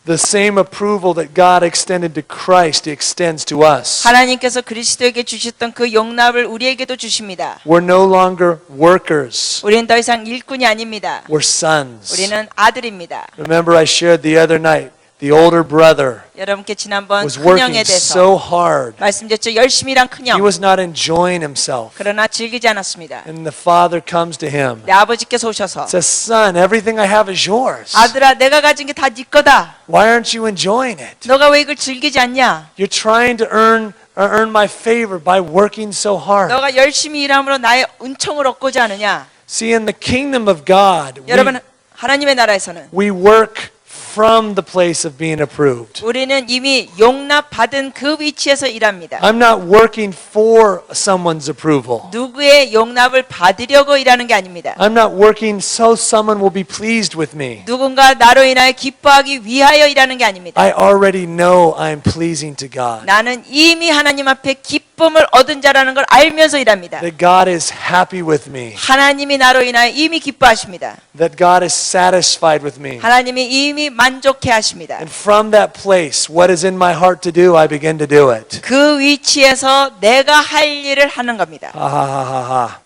The same approval that God extended to Christ, he extends to us. 하나님께서 그리스도에게 주셨던 그 용납을 우리에게도 주십니다. We're no longer workers. 우리는 더 이상 일꾼이 아닙니다. We're sons. 우리는 아들입니다. Remember I shared the other night, the older brother 여러분께 지난번 was working 큰형에 대해서 so hard. 말씀드렸죠. 열심히 일한 He 큰형. was not enjoying himself. 그러나 즐기지 않았습니다. And the father comes to him. 내 아버지께서 오셔서 Says, son, everything I have is yours. 아들아 내가 가진 게 다 네 거다. Why aren't you enjoying it? 너가 왜 이걸 즐기지 않냐? You're trying to earn my favor by working so hard. 너가 열심히 일함으로 나의 은총을 얻고자 하느냐? See, in the kingdom of God, 여러분 하나님의 나라에서는 we work from the place of being approved. 우리는 이미 용납 받은 그 위치에서 일합니다. I'm not working for someone's approval. 누구의 용납을 받으려고 일하는 게 아닙니다. I'm not working so someone will be pleased with me. 누군가 나로 인하여 기뻐하기 위하여 일하는 게 아닙니다. I already know I'm pleasing to God. 나는 이미 하나님 앞에 기쁨을 얻은 자라는 걸 알면서 일합니다. That God is happy with me. 하나님이 나로 인하여 이미 기뻐하십니다. That God is satisfied with me. 하나님이 이미 만족해 하십니다. And from that place, what is in my heart to do, I begin to do it. 그 위치에서 내가 할 일을 하는 겁니다. Ha ha ha ha ha.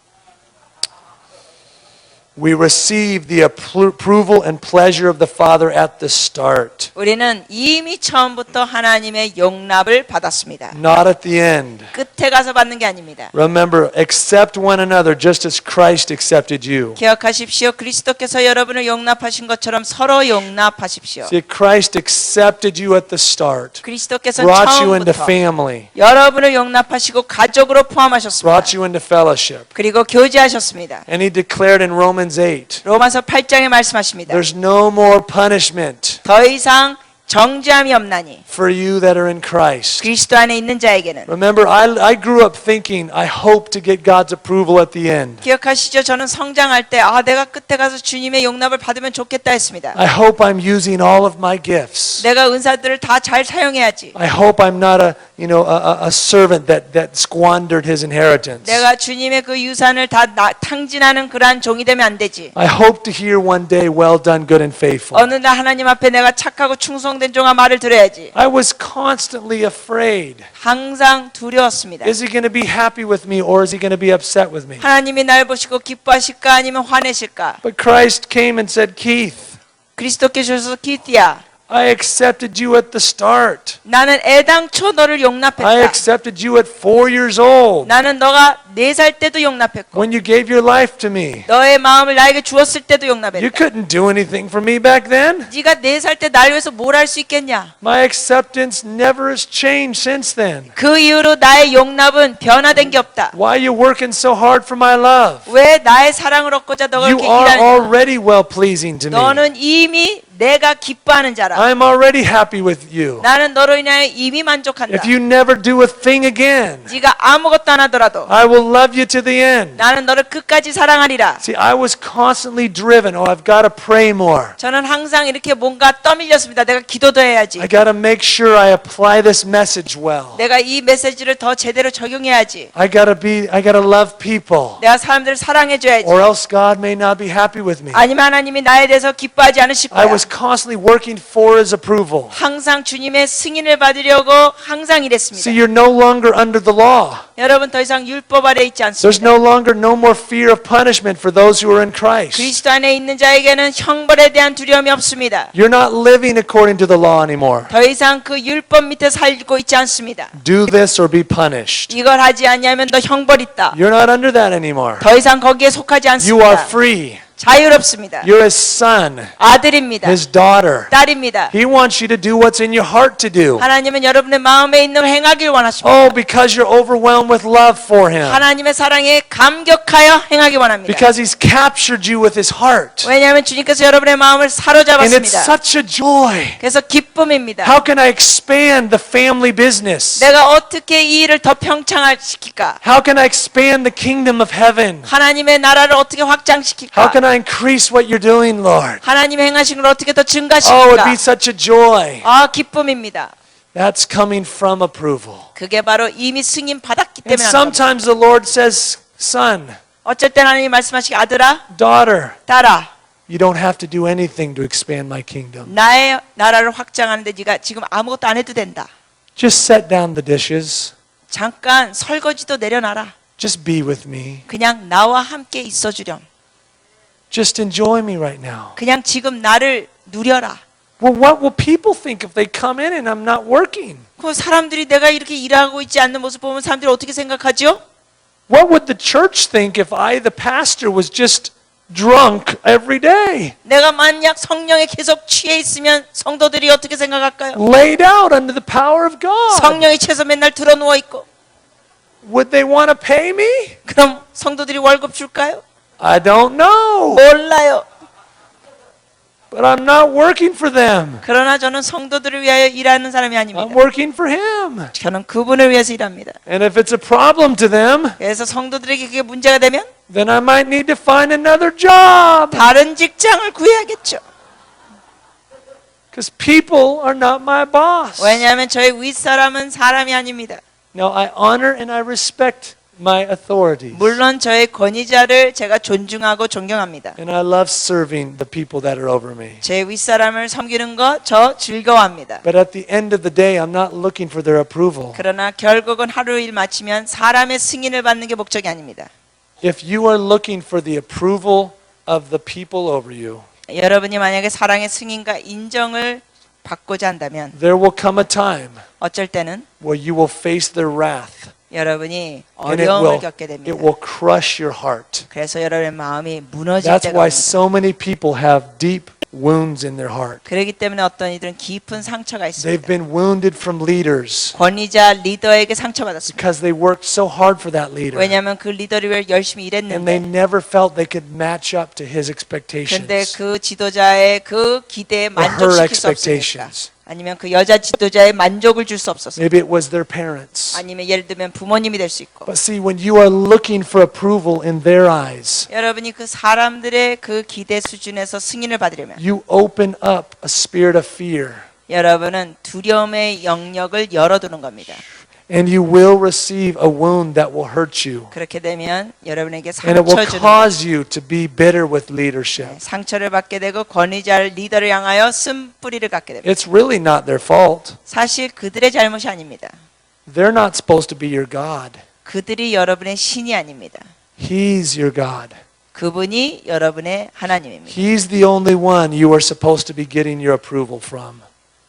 We receive the approval and pleasure of the Father at the start, 우리는 이미 처음부터 하나님의 용납을 받았습니다. not at the end. 끝에 가서 받는 게 아닙니다. Remember, accept one another just as Christ accepted you. 기억하십시오. 그리스도께서 여러분을 용납하신 것처럼 서로 용납하십시오. See, Christ accepted you at the start, 그리스도께서 brought you into 처음부터 family, 여러분을 용납하시고 가족으로 포함하셨습니다. brought you into fellowship. 그리고 교제하셨습니다. And he declared in Romans 8, 로마서 8장에 말씀하십니다. there's no more punishment 더 이상 정죄함이 없나니 for you that are in Christ. 그리스도 안에 있는 자에게는. Remember, I grew up thinking, I hope to get God's approval at the end. 기억하시죠? 저는 성장할 때 내가 끝에 가서 주님의 용납을 받으면 좋겠다 했습니다. I hope I'm using all of my gifts. 내가 은사들을 다 잘 사용해야지. I hope I'm not a servant that squandered his inheritance. 내가 주님의 그 유산을 다 탕진하는 그러한 종이 되면 안 되지. I hope to hear one day, well done, good and faithful. 어느 날 하나님 앞에 내가 착하고 충성된 종아 말을 들어야지. I was constantly afraid. 항상 두려웠습니다. Is he going to be happy with me or is he going to be upset with me? 하나님이 날 보시고 기뻐하실까 아니면 화내실까? But Christ came and said, Keith, 그리스도께서 오셔서 기띠야, I accepted you at the start. 나는 애당초 너를 I 용납했다. accepted you at 4 years old 나는 너가 4살 때도 용납했고 when you gave your life to me. 너의 마음을 나에게 주었을 때도 You 용납했다. couldn't do anything for me back then. 네가 4살 때 날 위해서 뭘 할 수 있겠냐? My acceptance never has changed since then. 그 이후로 나의 용납은 변화된 게 없다. Why are you working so hard for my love? 왜 나의 사랑을 얻고자 너가 You 이렇게 are 일하느냐? already well pleasing to me. 너는 이미 내가 기뻐하는 자라. I'm already happy with you. 나는 너로 인하여 이미 만족한다. If you never do a thing again, 네가 아무것도 안 하더라도 I will love you to the end. 나는 너를 끝까지 사랑하리라. See, I was constantly driven. Oh, I've got to pray more. 저는 항상 이렇게 뭔가 떠밀렸습니다. 내가 기도도 해야지. I got to make sure I apply this message well. 내가 이 메시지를 더 제대로 적용해야지. I got to love people. 내가 사람들을 사랑해줘야지. Or else God may not be happy with me. 아니면 하나님이 나에 대해서 기뻐하지 않으실 I 거야. was constantly working for His approval. 항상 주님의 승인을 받으려고 항상 See, 일했습니다. you're no longer under the law. 여러분 더 이상 율법 아래 있지 There's 않습니다. no more fear of punishment for those who are in Christ. 그리스도 안에 있는 자에게는 형벌에 대한 두려움이 없습니다. You're not living according to the law anymore. 더 이상 그 율법 밑에 살고 있지 않습니다. Do this or be punished. 이걸 하지 않냐면 너 형벌 있다. You're not under that anymore. 더 이상 거기에 속하지 You are 않습니다. free. 자유롭습니다. You're His son, 아들입니다. His daughter. 딸입니다. He wants you to do what's in your heart to do. 하나님은 여러분의 마음에 있는 걸 행하길 원하십니다. Oh, because you're overwhelmed with love for Him. 하나님의 사랑에 감격하여 행하기 원합니다. Because He's captured you with His heart. 왜냐하면 주님께서 여러분의 마음을 And it's 사로잡았습니다. such a joy. 그래서 기쁨입니다. How can I expand the family business? 내가 어떻게 이 일을 더 평창시킬까? How can I expand the kingdom of heaven? 하나님의 나라를 어떻게 How 확장시킬까? can I increase what you're doing, Lord? 하나님의 행하신 걸 어떻게 더 Oh, it'd 증가시킬까? be such a joy. 기쁨입니다. That's coming from approval. 그게 바로 이미 승인 받았기 And 때문에 하는 겁니다. sometimes the Lord says, son, 어쩔 때 하나님이 말씀하시기 아들아, daughter, 딸아, you don't have to do anything to expand my kingdom. 나의 나라를 확장하는데 네가 지금 아무것도 안 해도 된다. Just set down the dishes. 잠깐 설거지도 내려놔라. Just be with me. 그냥 나와 함께 있어주렴. Just enjoy me right now. 그냥 지금 나를 누려라. Well, what will people think if they come in and I'm not working? 그 사람들이 내가 이렇게 일하고 있지 않는 모습 보면 사람들이 어떻게 생각하죠? What would the church think if I, the pastor, was just drunk every day? 내가 만약 성령에 계속 취해 있으면 성도들이 어떻게 생각할까요? Laid out under the power of God. 성령이 취해서 맨날 드러 누워 있고 Would they want to pay me? 그럼 성도들이 월급 줄까요? I don't know. 몰라요. But I'm not working for them. 그러나 저는 성도들을 위하여 일하는 사람이 아닙니다. I'm working for Him. 저는 그분을 위해서 일합니다. And if it's a problem to them, 그래서 성도들에게 그게 문제가 되면 then I might need to find another job. 다른 직장을 구해야겠죠. Because people are not my boss. 왜냐하면 저희 윗사람은 사람이 아닙니다. Now, I honor and I respect my authorities. 물론 저의 권위자를 제가 존중하고 존경합니다. And I love serving the people that are over me. 제 윗사람을 섬기는 거 저 즐거워합니다. But at the end of the day, I'm not looking for their approval. 그러나 결국은 하루 일 마치면 사람의 승인을 받는 게 목적이 아닙니다. If you are looking for the approval of the people over you, 여러분이 만약에 사랑의 승인과 인정을 받고자 한다면 there will come a time 어쩔 때는 where you will face their wrath, 여러분이 and 어려움을 겪게 it 됩니다. will crush your heart. 그래서 여러분의 마음이 무너질 That's 때가 why 옵니다. so many people have deep wounds in their heart. 그렇기 때문에 어떤 이들은 깊은 상처가 They've 있습니다. been wounded from leaders 권위자 리더에게 상처받았습니다. because they worked so hard for that leader. 왜냐하면 그 리더를 위해 열심히 And they 일했는데 never felt they could match up to his 근데 expectations 그 지도자의 그 기대에 or her 만족시킬 수 없으니까 expectations. 아니면 그 여자 지도자의 만족을 줄 수 없었어요. Maybe it was their parents. 아니면 예를 들면 부모님이 될 수 있고 But see, when you are looking for approval in their eyes, 여러분이 그 사람들의 그 기대 수준에서 승인을 받으려면 you open up a spirit of fear, 여러분은 두려움의 영역을 열어두는 겁니다. and you will receive a wound that will hurt you, 그렇게 되면 여러분에게 and it will 상처 주는 cause you to be bitter with leadership. 상처를 받게 되고 권위자 리더를 향하여 쓴뿌리를 갖게 됩니다. It's really not their fault. 사실 그들의 잘못이 아닙니다. They're not supposed to be your God. 그들이 여러분의 신이 아닙니다. He's your God. 그분이 여러분의 하나님입니다. He's the only one you are supposed to be getting your approval from.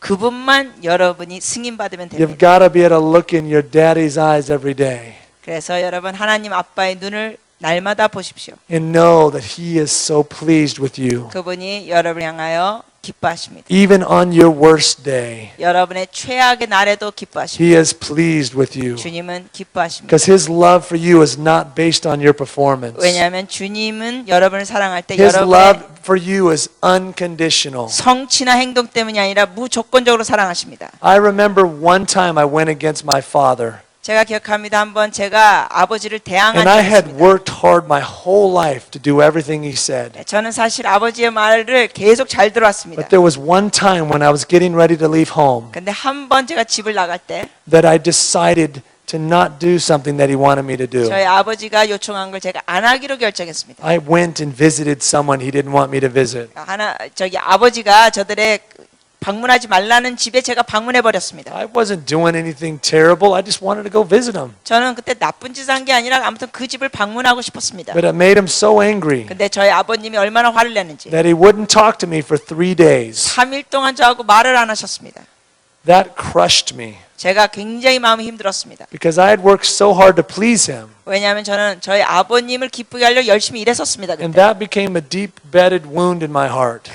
그분만 여러분이 승인받으면 You've 됩니다. got to be able to look in your daddy's eyes every day 그래서 여러분 하나님 아빠의 눈을 날마다 보십시오. and know that He is so pleased with you. 그분이 여러분을 향하여 기뻐하십니다. Even on your worst day, 여러분의 최악의 날에도 기뻐하십니다. He is pleased with you. 주님은 기뻐하십니다. Because His love for you is not based on your performance. 왜냐하면 주님은 여러분을 사랑할 때 His 여러분의 love for you is unconditional. 성취나 행동 때문이 아니라 무조건적으로 사랑하십니다. I remember one time I went against my father. 제가 기억합니다. 한번 제가 아버지를 대항한 And 적이 I had 있습니다. worked hard my whole life to do everything he said. 저는 사실 아버지의 말을 계속 잘 들어왔습니다. But there was one time when I was getting ready to leave home 근데 한 번 제가 집을 나갈 때 that I decided to not do something that he wanted me to do. 저희 아버지가 요청한 걸 제가 안 하기로 결정했습니다. I went and visited someone he didn't want me to visit. 아버지가 저들의 방문하지 말라는 집에 제가 방문해 버렸습니다. I wasn't doing anything terrible. I just wanted to go visit him. 저는 그때 나쁜 짓 한 게 아니라 아무튼 그 집을 방문하고 싶었습니다. But it made him so angry 근데 저희 아버님이 얼마나 화를 내는지 that he wouldn't talk to me for 3 days. 3일 동안 저하고 말을 안 하셨습니다. That crushed me 제가 굉장히 마음이 힘들었습니다. because I had worked so hard to please him. 왜냐하면 저는 저희 아버님을 기쁘게 하려 열심히 일했었습니다. And 그때. that became a deep-bedded wound in my heart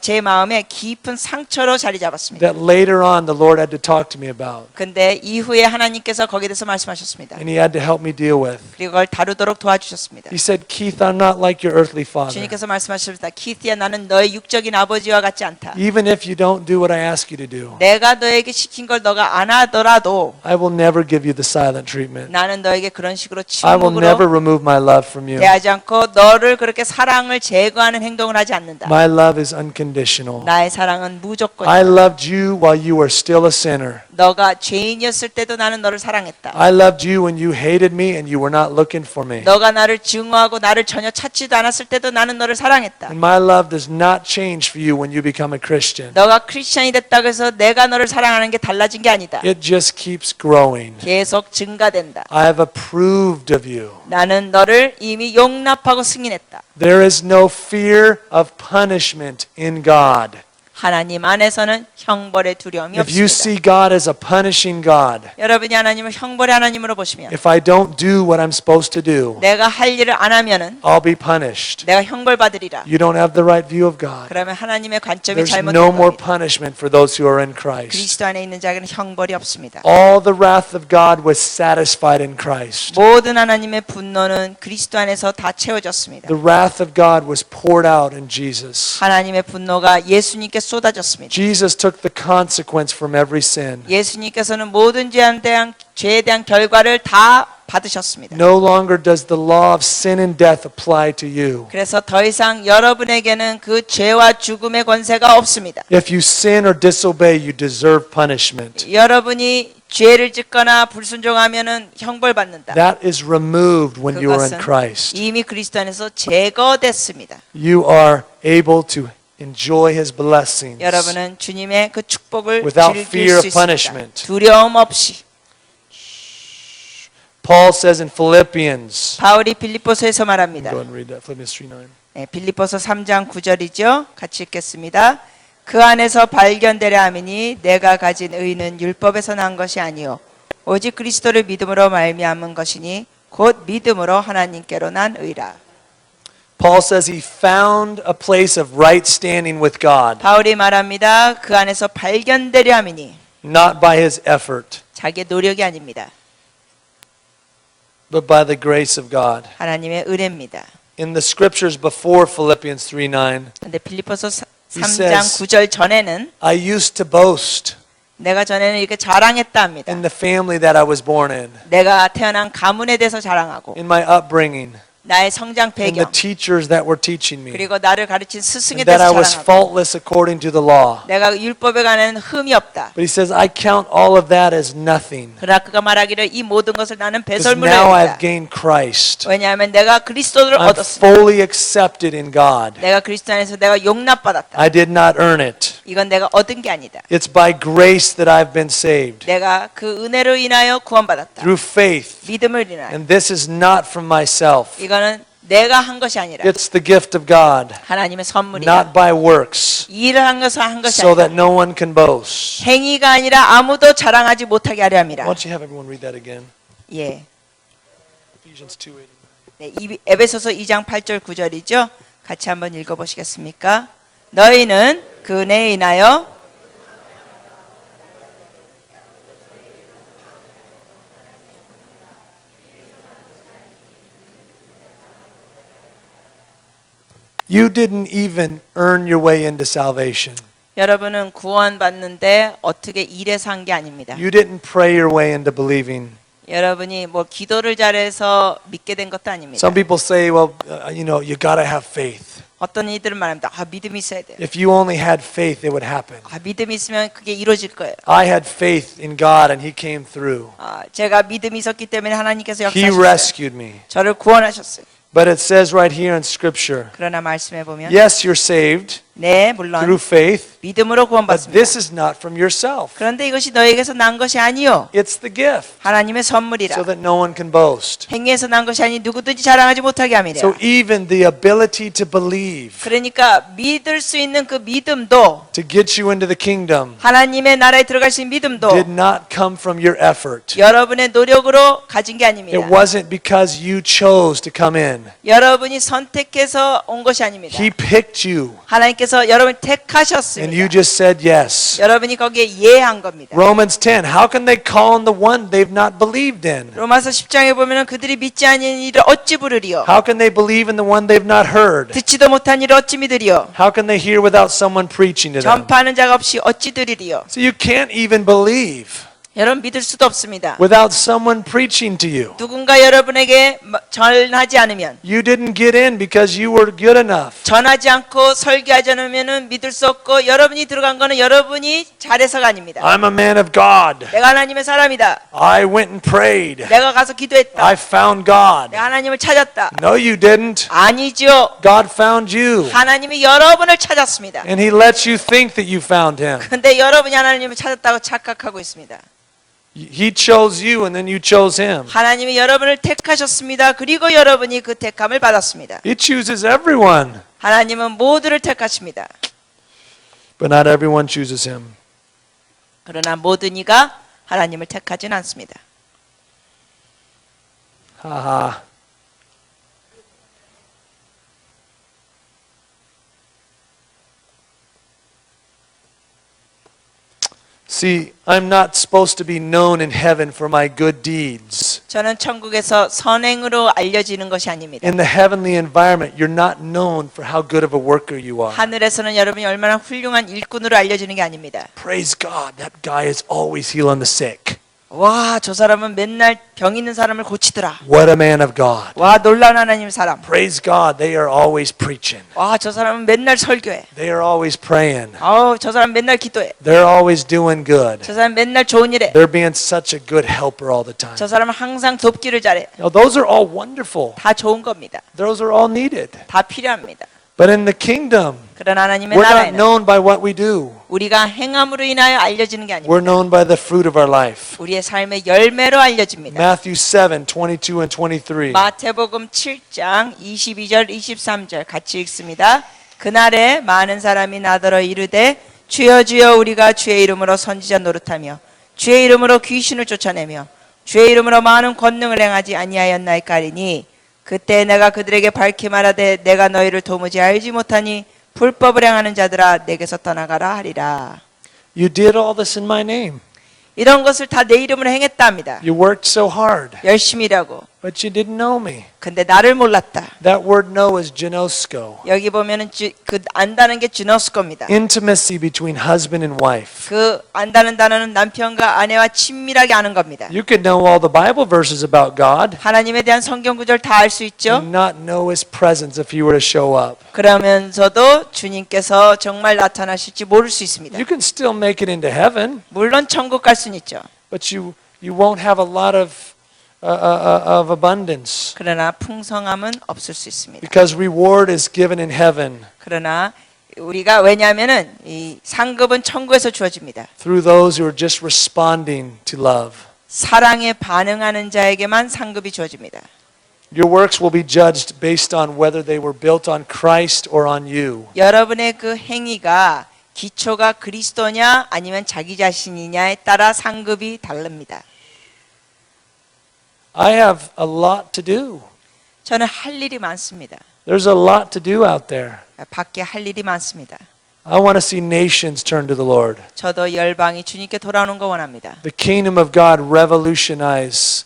제 마음에 깊은 상처로 자리 잡았습니다. that later on the Lord had to talk to me about. 근데 이후에 하나님께서 거기에 대해서 말씀하셨습니다. And He had to help me deal with. 그리고 그걸 다루도록 도와주셨습니다. He said, Keith, I'm not like your earthly father. 주님께서 말씀하셨습니다. 키티야, 나는 너의 육적인 아버지와 같지 않다. Even if you don't do what I ask you to do, 내가 너에게 시킨 걸 너가 안 하더라도 I will never give you the silent treatment. 나는 너에게 그런 식으로 I will never 침묵으로 remove my love from you. 대하지 않고 너를 그렇게 사랑을 제거하는 행동을 하지 않는다. My love is unconditional. 나의 사랑은 무조건이다. I loved you while you were still a sinner. 너가 죄인이었을 때도 나는 너를 사랑했다. I loved you when you hated me and you were not looking for me. 너가 나를 증오하고 나를 전혀 찾지도 않았을 때도 나는 너를 사랑했다. And my love does not change for you when you become a Christian. 너가 크리스천이 됐다고 해서 내가 너를 사랑하는 게 달라진 게 아니다. It just keeps growing. 계속 증가된다. I have approved of you. 나는 너를 이미 용납하고 승인했다. There is no fear of punishment in God. 하나님 안에서는 형벌의 두려움이 If you 없습니다. see God as a punishing God, 여러분이 하나님을 형벌의 하나님으로 보시면 if I don't do what I'm supposed to do, 내가 할 일을 안 하면은 I'll be punished. 내가 형벌받으리라. You don't have the right view of God. 그러면 하나님의 관점이 There's 잘못된 no more 겁니다. punishment for those who are in Christ. 그리스도 안에 있는 자에게는 형벌이 없습니다. All the wrath of God was satisfied in Christ. 모든 하나님의 분노는 그리스도 안에서 다 채워졌습니다. The wrath of God was poured out in Jesus. 하나님의 분노가 예수님께 쏟아졌습니다. Jesus took the consequence from every sin. 예수님께서는 모든 죄에 대한 결과를 다 받으셨습니다. No longer does the law of sin and death apply to you. 그래서 더 이상 여러분에게는 그 죄와 죽음의 권세가 없습니다. If you sin or disobey, you deserve punishment. 여러분이 죄를 짓거나 불순종하면은 형벌받는다. That is removed when you are in 그것은 Christ. 이미 그리스도 안에서 제거됐습니다. You are able to enjoy His blessings 여러분은 주님의 그 축복을 without 즐길 fear 수 of 있습니다. punishment. 두려움 없이. Paul says in Philippians, 바울이 빌립보서에서 말합니다. go ahead and read that, Philippians 3:9. 네, 빌립보서 3장 9절이죠. 같이 읽겠습니다. 그 안에서 발견되려 함이니 내가 가진 의는 율법에서 난 것이 아니요 오직 그리스도를 믿음으로 말미암은 것이니 곧 믿음으로 하나님께로 난 의라. Paul says he found a place of right standing with God, 바울이 말합니다. 그 안에서 발견되려 함이니 not by his effort, 자기의 노력이 아닙니다. but by the grace of God. 하나님의 은혜입니다. In the scriptures before Philippians 3:9, 근데 빌립보서 He 3장 says- 9절 전에는 I used to boast 내가 전에는 이렇게 자랑했다 합니다. in the family that I was born in, 내가 태어난 가문에 대해서 자랑하고 in my upbringing, 나의 성장 in the 배경 teachers that were teaching me, 그리고 나를 가르친 스승에 and that I 대해서 was 자랑하고 faultless according to the law. 내가 율법에 관한 흠이 없다. But he says, I count all of that as nothing, 그러나 그가 말하기를 이 모든 것을 나는 because 배설물로 now I've 여긴다. gained Christ. 왜냐하면 내가 그리스도를 I'm 얻었으니 fully accepted in God. 내가 그리스도 안에서 내가 용납받았다. I did not earn it. 이건 내가 얻은 게 아니다. It's by grace that I've been saved, 내가 그 은혜로 인하여 구원받았다. through faith. 믿음을 인하여. And this is not from myself. 이거는 내가 한 것이 아니라 It's the gift of God, 하나님의 선물이다. not by works, 일을 한 것을 한 것이 so that 아니라 no one can boast. 행위가 아니라 아무도 자랑하지 못하게 하려 함이라. Why don't you have everyone read that again? 예. Ephesians 2:8. 네, 에베소서 2장 8절 9절이죠. 같이 한번 읽어 보시겠습니까? 너희는 그 은혜에 인하여 You didn't even earn your way into salvation. 여러분은 구원받는데 어떻게 일해서 한 게 아닙니다. You didn't pray your way into believing. 여러분이 뭐 기도를 잘해서 믿게 된 것도 아닙니다. Some people say, well, you got to have faith. 어떤 이들은 말합니다. 믿음이 있어야 돼요. If you only had faith, it would happen. 믿음이 있으면 그게 이루어질 거예요. I had faith in God and He came through. 제가 믿음이 있었기 때문에 하나님께서 He 역사하셨어요. rescued me. 저를 구원하셨어요. But it says right here in Scripture, 그러나 말씀해 보면 yes, you're saved 네, 물론 through faith, 믿음으로 but 구원받습니다. this is not from yourself. 그런데 이것이 너에게서 난 것이 아니요 It's the gift, 하나님의 선물이라. so that no one can boast. 행위에서 난 것이 아니 누구든지 자랑하지 못하게 함이라. So even the ability to believe, 그러니까 믿을 수 있는 그 믿음도 to get you into the kingdom, 하나님의 나라에 들어갈 수 있는 믿음도 did not come from your effort. 여러분의 노력으로 가진 게 아닙니다. It wasn't because you chose to come in. 여러분이 선택해서 온 것이 아닙니다. He picked you, 하나님께서 여러분을 and you 택하셨습니다. just said yes. 여러분이 거기에 예한 겁니다. Romans 10, how can they call on the one they've not believed in? 로마서 10장에 보면은 그들이 믿지 아니한 일을 어찌 부르리요? How can they believe in the one they've not heard? 듣지도 못한 일을 어찌 믿으리요? How can they hear without someone preaching to them? 전파하는 자가 없이 어찌 들으리요? So you can't even believe 여러분 믿을 수도 없습니다. without someone preaching to you. 누군가 여러분에게 전하지 않으면, You didn't get in because you were good enough. 전하지 않고 설교하지 않으면 믿을 수 없고, 여러분이 들어간 거는 여러분이 잘해서가 아닙니다. I'm a man of God. 내가 하나님의 사람이다. I went and prayed. 내가 가서 기도했다. I found God. 내가 하나님을 찾았다. No, you didn't. 아니죠. God found you. 하나님이 여러분을 찾았습니다. And He lets you think that you found Him. 근데 여러분이 하나님을 찾았다고 착각하고 있습니다. He chose you and then you chose Him. 하나님이 여러분을 택하셨습니다. 그리고 여러분이 그 택함을 받았습니다. He chooses everyone, 하나님은 모두를 택하십니다. but not everyone chooses Him. 그러나 모든 이가 하나님을 택하진 않습니다. Haha. See, I'm not supposed to be known in heaven for my good deeds. 저는 천국에서 선행으로 알려지는 것이 아닙니다. In the heavenly environment, you're not known for how good of a worker you are. 하늘에서는 여러분이 얼마나 훌륭한 일꾼으로 알려지는 게 아닙니다. Praise God, that guy is always healing the sick. 와, 저 사람은 맨날 병 있는 사람을 고치더라. What a man of God. 와, 놀라운 하나님 사람. Praise God, they are always preaching. 와, 저 사람은 맨날 설교해. They are always praying. 저 사람 맨날 기도해. They're always doing good. 저 사람 맨날 좋은 일 해. They're being such a good helper all the time. 저 사람은 항상 돕기를 잘해. Now, those are all wonderful. 다 좋은 겁니다. Those are all needed. 다 필요합니다. But in the kingdom, 그러나 하나님의 we're not 나라에는 known by what we do. 우리가 행함으로 인하여 알려지는 게 아닙니다. We're known by the fruit of our life. 우리의 삶의 열매로 알려집니다. Matthew 7, 22 and 23. 마태복음 7장 22절 23절 같이 읽습니다. 그날에 많은 사람이 나더러 이르되 주여 주여 우리가 주의 이름으로 선지자 노릇하며 주의 이름으로 귀신을 쫓아내며 주의 이름으로 많은 권능을 행하지 아니하였나이까 하리니 그때 내가 그들에게 밝히 말하되 내가 너희를 도무지 알지 못하니 불법을 행하는 자들아 내게서 떠나가라 하리라. You did all this in my name. 이런 것을 다 내 이름으로 행했다 합니다. You worked so hard, 열심히 일하고. but you didn't know me. 근데 나를 몰랐다. That word know is ginosko. 여기 보면은 그 안다는 게 주너스코입니다. Intimacy between husband and wife. 그 안다는 단어는 남편과 아내와 친밀하게 아는 겁니다. You could know all the Bible verses about God 하나님에 대한 성경 구절 다 알 수 있죠. and not know His presence if He were to show up. 그러면서도 주님께서 정말 나타나실지 모를 수 있습니다. You can still make it into heaven, 물론 천국 갈 수는 있죠. but you won't have a lot of abundance 그러나 풍성함은 없을 수 있습니다. because reward is given in heaven 그러나 우리가 왜냐하면은 이 상급은 천국에서 주어집니다. through those who are just responding to love. 사랑에 반응하는 자에게만 상급이 주어집니다. Your works will be judged based on whether they were built on Christ or on you. 여러분의 그 행위가 기초가 그리스도냐 아니면 자기 자신이냐에 따라 상급이 다릅니다. I have a lot to do. 저는 할 일이 많습니다. There's a lot to do out there. 밖에 할 일이 많습니다. I want to see nations turn to the Lord. 저도 열방이 주님께 돌아오는 거 원합니다. The kingdom of God revolutionize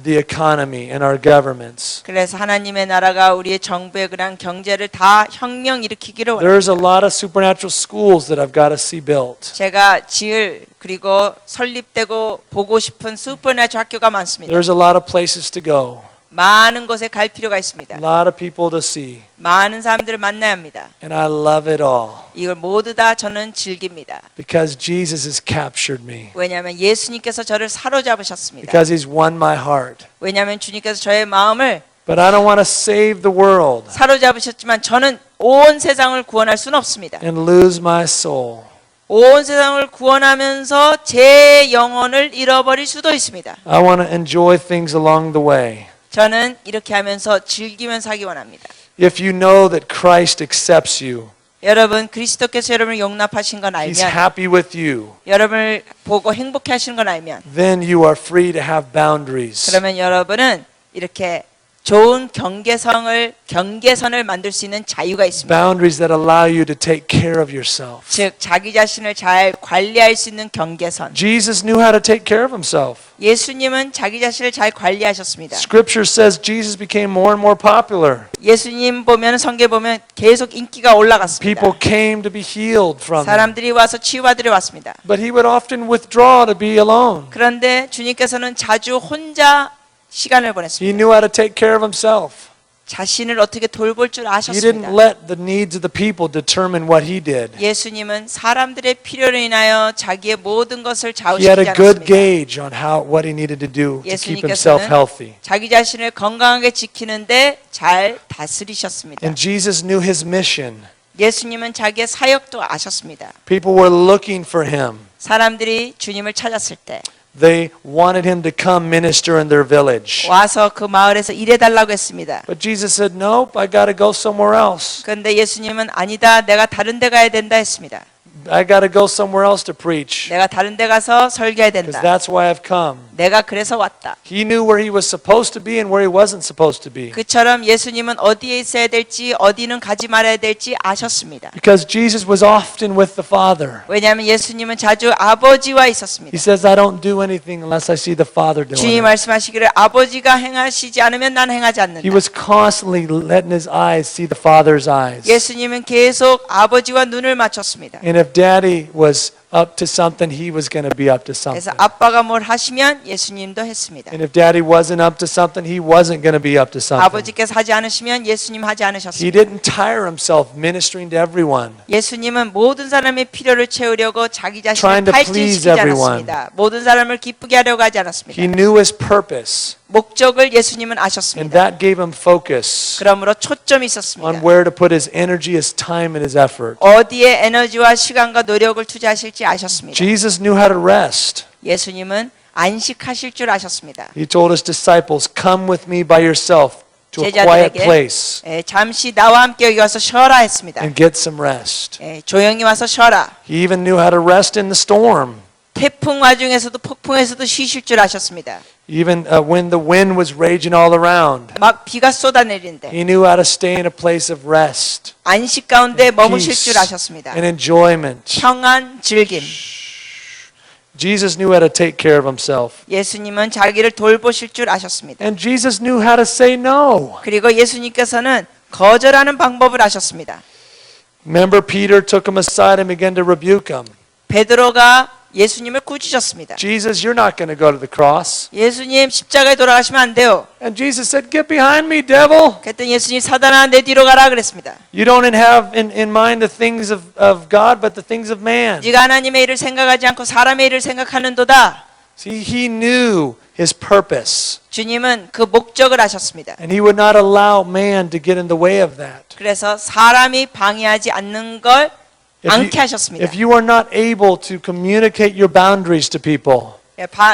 the economy and our governments. 그래서 하나님의 나라가 우리의 정부의 그런 경제를 다 혁명 일으키기를 원합니다. There's a lot of supernatural schools that I've got to see built. 제가 지을 그리고 설립되고 보고 싶은 슈퍼내처 학교가 많습니다. There's a lot of places to go. 많은 곳에 갈 필요가 A 있습니다. lot of people to see. 많은 사람들을 만나야 합니다. And I love it all 이걸 모두 다 저는 즐깁니다. because Jesus has captured me. 왜냐하면 예수님께서 저를 사로잡으셨습니다. Because He's won my heart. 왜냐하면 주님께서 저의 마음을 But I don't want to save the world 사로잡으셨지만 저는 온 세상을 구원할 수는 없습니다. and lose my soul. 온 세상을 구원하면서 제 영혼을 잃어버릴 수도 있습니다. I want to enjoy things along the way. 저는 이렇게 하면서 즐기면서 하기 원합니다. If you know that Christ accepts you, 여러분 그리스도께서 여러분을 용납하신 건 He's 알면 happy with you, 여러분을 보고 행복해 하시는 건 알면 then you are free to have boundaries. 그러면 여러분은 이렇게 좋은 경계선을 만들 수 있는 자유가 있습니다. Boundaries that allow you to take care of yourself. 즉 자기 자신을 잘 관리할 수 있는 경계선. Jesus knew how to take care of Himself. 예수님은 자기 자신을 잘 관리하셨습니다. Scripture says Jesus became more and more popular. 예수님 보면 성경 보면 계속 인기가 올라갔습니다. People came to be healed from Him. 사람들이 와서 치유받으러 왔습니다. But He would often withdraw to be alone. 그런데 주님께서는 자주 혼자 시간을 He 보냈습니다. knew how to take care of Himself. 자신을 어떻게 돌볼 줄 He didn't 아셨습니다. let the needs of the people determine what He did. 예수님은 사람들의 필요로 인하여 자기의 모든 것을 He had 좌우시키지 a good 않았습니다. gauge on what He needed to do to keep Himself 예수님께서는 healthy. 자기 자신을 건강하게 지키는데 잘 다스리셨습니다. And Jesus knew His mission. 예수님은 자기의 사역도 아셨습니다. People were looking for Him. 사람들이 주님을 찾았을 때 They wanted Him to come minister in their village. 와서 그 마을에서 일해달라고 했습니다. But Jesus said, nope, I got to go somewhere else. 그런데 예수님은 아니다, 내가 다른 데 가야 된다 했습니다. I got to go somewhere else to preach. 내가 다른 데 가서 설교해야 Because 된다. that's why I've come. 내가 그래서 왔다. He knew where He was supposed to be and where He wasn't supposed to be. 그처럼 예수님은 어디에 있어야 될지 어디는 가지 말아야 될지 아셨습니다. Because Jesus was often with the Father. 왜냐하면 예수님은 자주 아버지와 있었습니다. He says, I don't do anything unless I see the Father doing 주님 it. 말씀하시기를 아버지가 행하시지 않으면 난 행하지 않는다. He was constantly letting His eyes see the Father's eyes. 예수님은 계속 아버지와 눈을 맞췄습니다. And if Daddy was up to something, he was going to be up to 그래서 something. 아빠가 뭘 하시면 예수님도 했습니다. And if daddy wasn't up to something, he wasn't going to be up to something. 아버지께서 하지 않으시면 예수님 하지 He 않으셨습니다. didn't tire himself ministering to everyone. 예수님은 모든 사람의 필요를 채우려고 자기 자신을 Trying to please 발진시키지 everyone. 않았습니다. 모든 사람을 기쁘게 하려고 하지 않았습니다. He knew his purpose, 목적을 예수님은 and 아셨습니다. that gave him focus 그러므로 초점이 on 있었습니다. where to put his energy, his time, and his effort. 어디에 에너지와 시간과 노력을 투자하실지 아셨습니다. Jesus knew how to rest. 예수님은 안식하실 줄 아셨습니다. He told his disciples, "Come with me by yourself to a quiet 제자들에게 place 잠시 나와 함께 여기 와서 쉬어라 했습니다. and get some rest." 조용히 와서 쉬어라. He even knew how to rest in the storm. 태풍 와중에서도 폭풍에서도 쉬실 줄 아셨습니다. Even when the wind was raging all around, 막 비가 쏟아내리는데 he knew how to stay in a place of rest, 안식 가운데 머무실 peace, 줄 아셨습니다. and enjoyment. 평안, 즐김. Jesus knew how to take care of himself. 예수님은 자기를 돌보실 줄 아셨습니다. And Jesus knew how to say no. 그리고 예수님께서는 거절하는 방법을 아셨습니다. Remember, Peter took him aside and began to rebuke him. 베드로가 예수님을 꾸짖었습니다. Jesus, you're not going to go to the cross. 예수님 십자가에 돌아가시면 안 돼요. And Jesus said, "Get behind me, devil. 그랬더니 예수님 사단아 내 뒤로 가라 그랬습니다. You don't have in mind the things of God, but the things of man." 네가 하나님의 일을 생각하지 않고 사람의 일을 생각하는도다. See, he knew his purpose, 주님은 그 목적을 아셨습니다. and he would not allow man to get in the way of that. 그래서 사람이 방해하지 않는 걸 않게 하셨습니다. If you are not able to communicate your boundaries to people,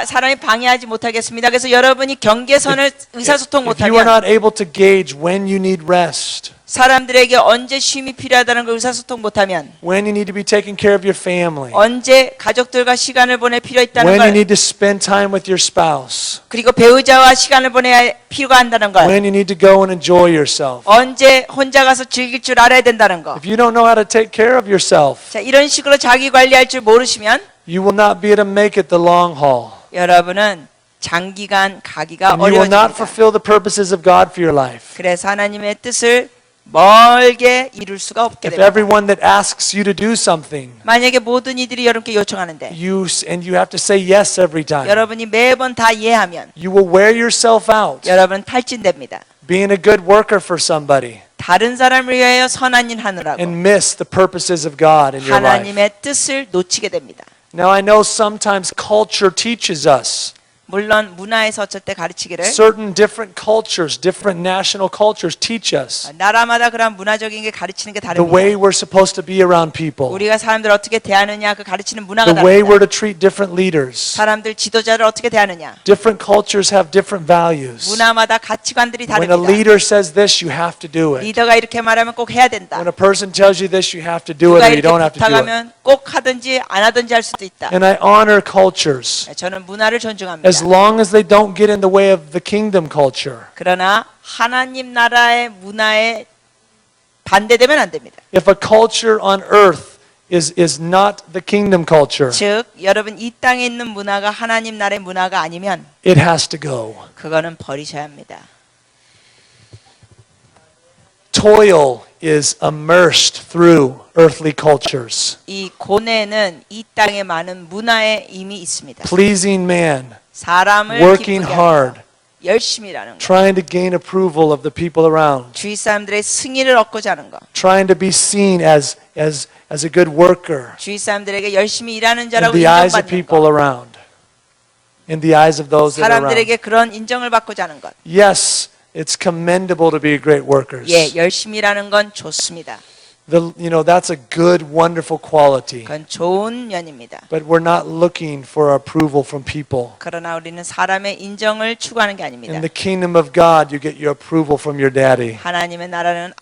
사람이 방해하지 못하겠습니다. 그래서 여러분이 경계선을 의사소통 if you are 못하면 not able to gauge when you need rest, 사람들에게 언제 쉼이 필요하다는 걸 의사소통 못하면 when you need to be taking care of your family, 언제 가족들과 시간을 보낼 필요 있다는 when you 걸 need to spend time with your spouse, 그리고 배우자와 시간을 보내야 필요가 한다는 걸 when you need to go and enjoy yourself. 언제 혼자 가서 즐길 줄 알아야 된다는 거. If you don't know how to take care of yourself, 자, 이런 식으로 자기 관리할 줄 모르시면 you will not be able to make it the long haul. 여러분은 장기간 가기가 And you will not 어려워집니다. fulfill the purposes of God for your life. 그래서 하나님의 뜻을 멀게 이룰 수가 없게 If 됩니다. everyone that asks you to do something, 만약에 모든 이들이 여러분께 요청하는데 you have to say yes every time, 여러분이 매번 다 이해하면 you will wear yourself out 여러분 탈진됩니다. being a good worker for somebody 다른 사람을 위하여 선한 일 하느라고 and miss the purposes of God in your life. 하나님의 뜻을 놓치게 됩니다. Now I know sometimes culture teaches us. 물론 문화에서 어쩔 때 가르치기를 Certain different cultures, different national cultures teach us 나라마다 그런 문화적인 게 가르치는 게 the 다릅니다. way we're supposed to be around people, 우리가 사람들 어떻게 대하느냐 그 가르치는 문화가 the way we're 다릅니다. to treat different leaders. 사람들 지도자를 어떻게 대하느냐 Different cultures have different values. 문화마다 가치관들이 When a 다릅니다. leader says this, you have to do it. 리더가 이렇게 말하면 꼭 해야 된다. When a person tells you this, you have to do it 누가 or you 이렇게 don't have to do it. 부탁하면 꼭 하든지 안 하든지 할 수도 있다. And I honor cultures 저는 문화를 존중합니다. as long as they don't get in the way of the kingdom culture. 그러나 하나님 나라의 문화에 반대되면 안 됩니다. If a culture on earth is not the kingdom culture, 즉 여러분 이 땅에 있는 문화가 하나님 나라의 문화가 아니면 it has to go. 그거는 버리셔야 합니다. Toil is immersed through earthly cultures. 이 고뇌는 이 땅에 많은 문화에 이미 있습니다. Pleasing man, 사람을 working 기쁘게 hard, 하는 열심히 일하는 거. trying to gain approval of the people around, 주위 사람들의 승인을 얻고자 하는 거. trying to be seen as a good worker 주위 사람들에게 열심히 일하는 in 자라고 the eyes of 인정받는 people 거. around, in the eyes of those that are around. 사람들에게 그런 인정을 받고자 하는 것. Yes, it's commendable to be great workers. 예, 열심히 일하는 건 좋습니다. That's a good, wonderful quality. 그건 좋은 면입니다. But we're not looking for approval from people. 그러나 우리는 사람의 인정을 추구하는 게 아닙니다. In the kingdom of God, you get your approval from your daddy. 하나님의 나라는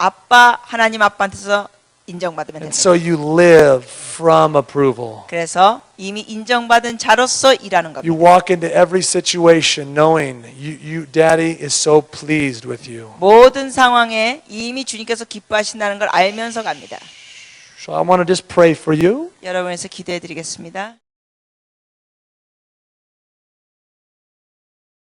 하나님 아빠한테서 인정받으면 And 됩니다. so you live from approval. 그래서 이미 인정받은 자로서 일하는 You 겁니다. walk into every situation knowing daddy is so pleased with you. 모든 상황에 이미 주님께서 기뻐하신다는 걸 알면서 갑니다. So I want to just pray for you. 여러분에서 기도해 드리겠습니다.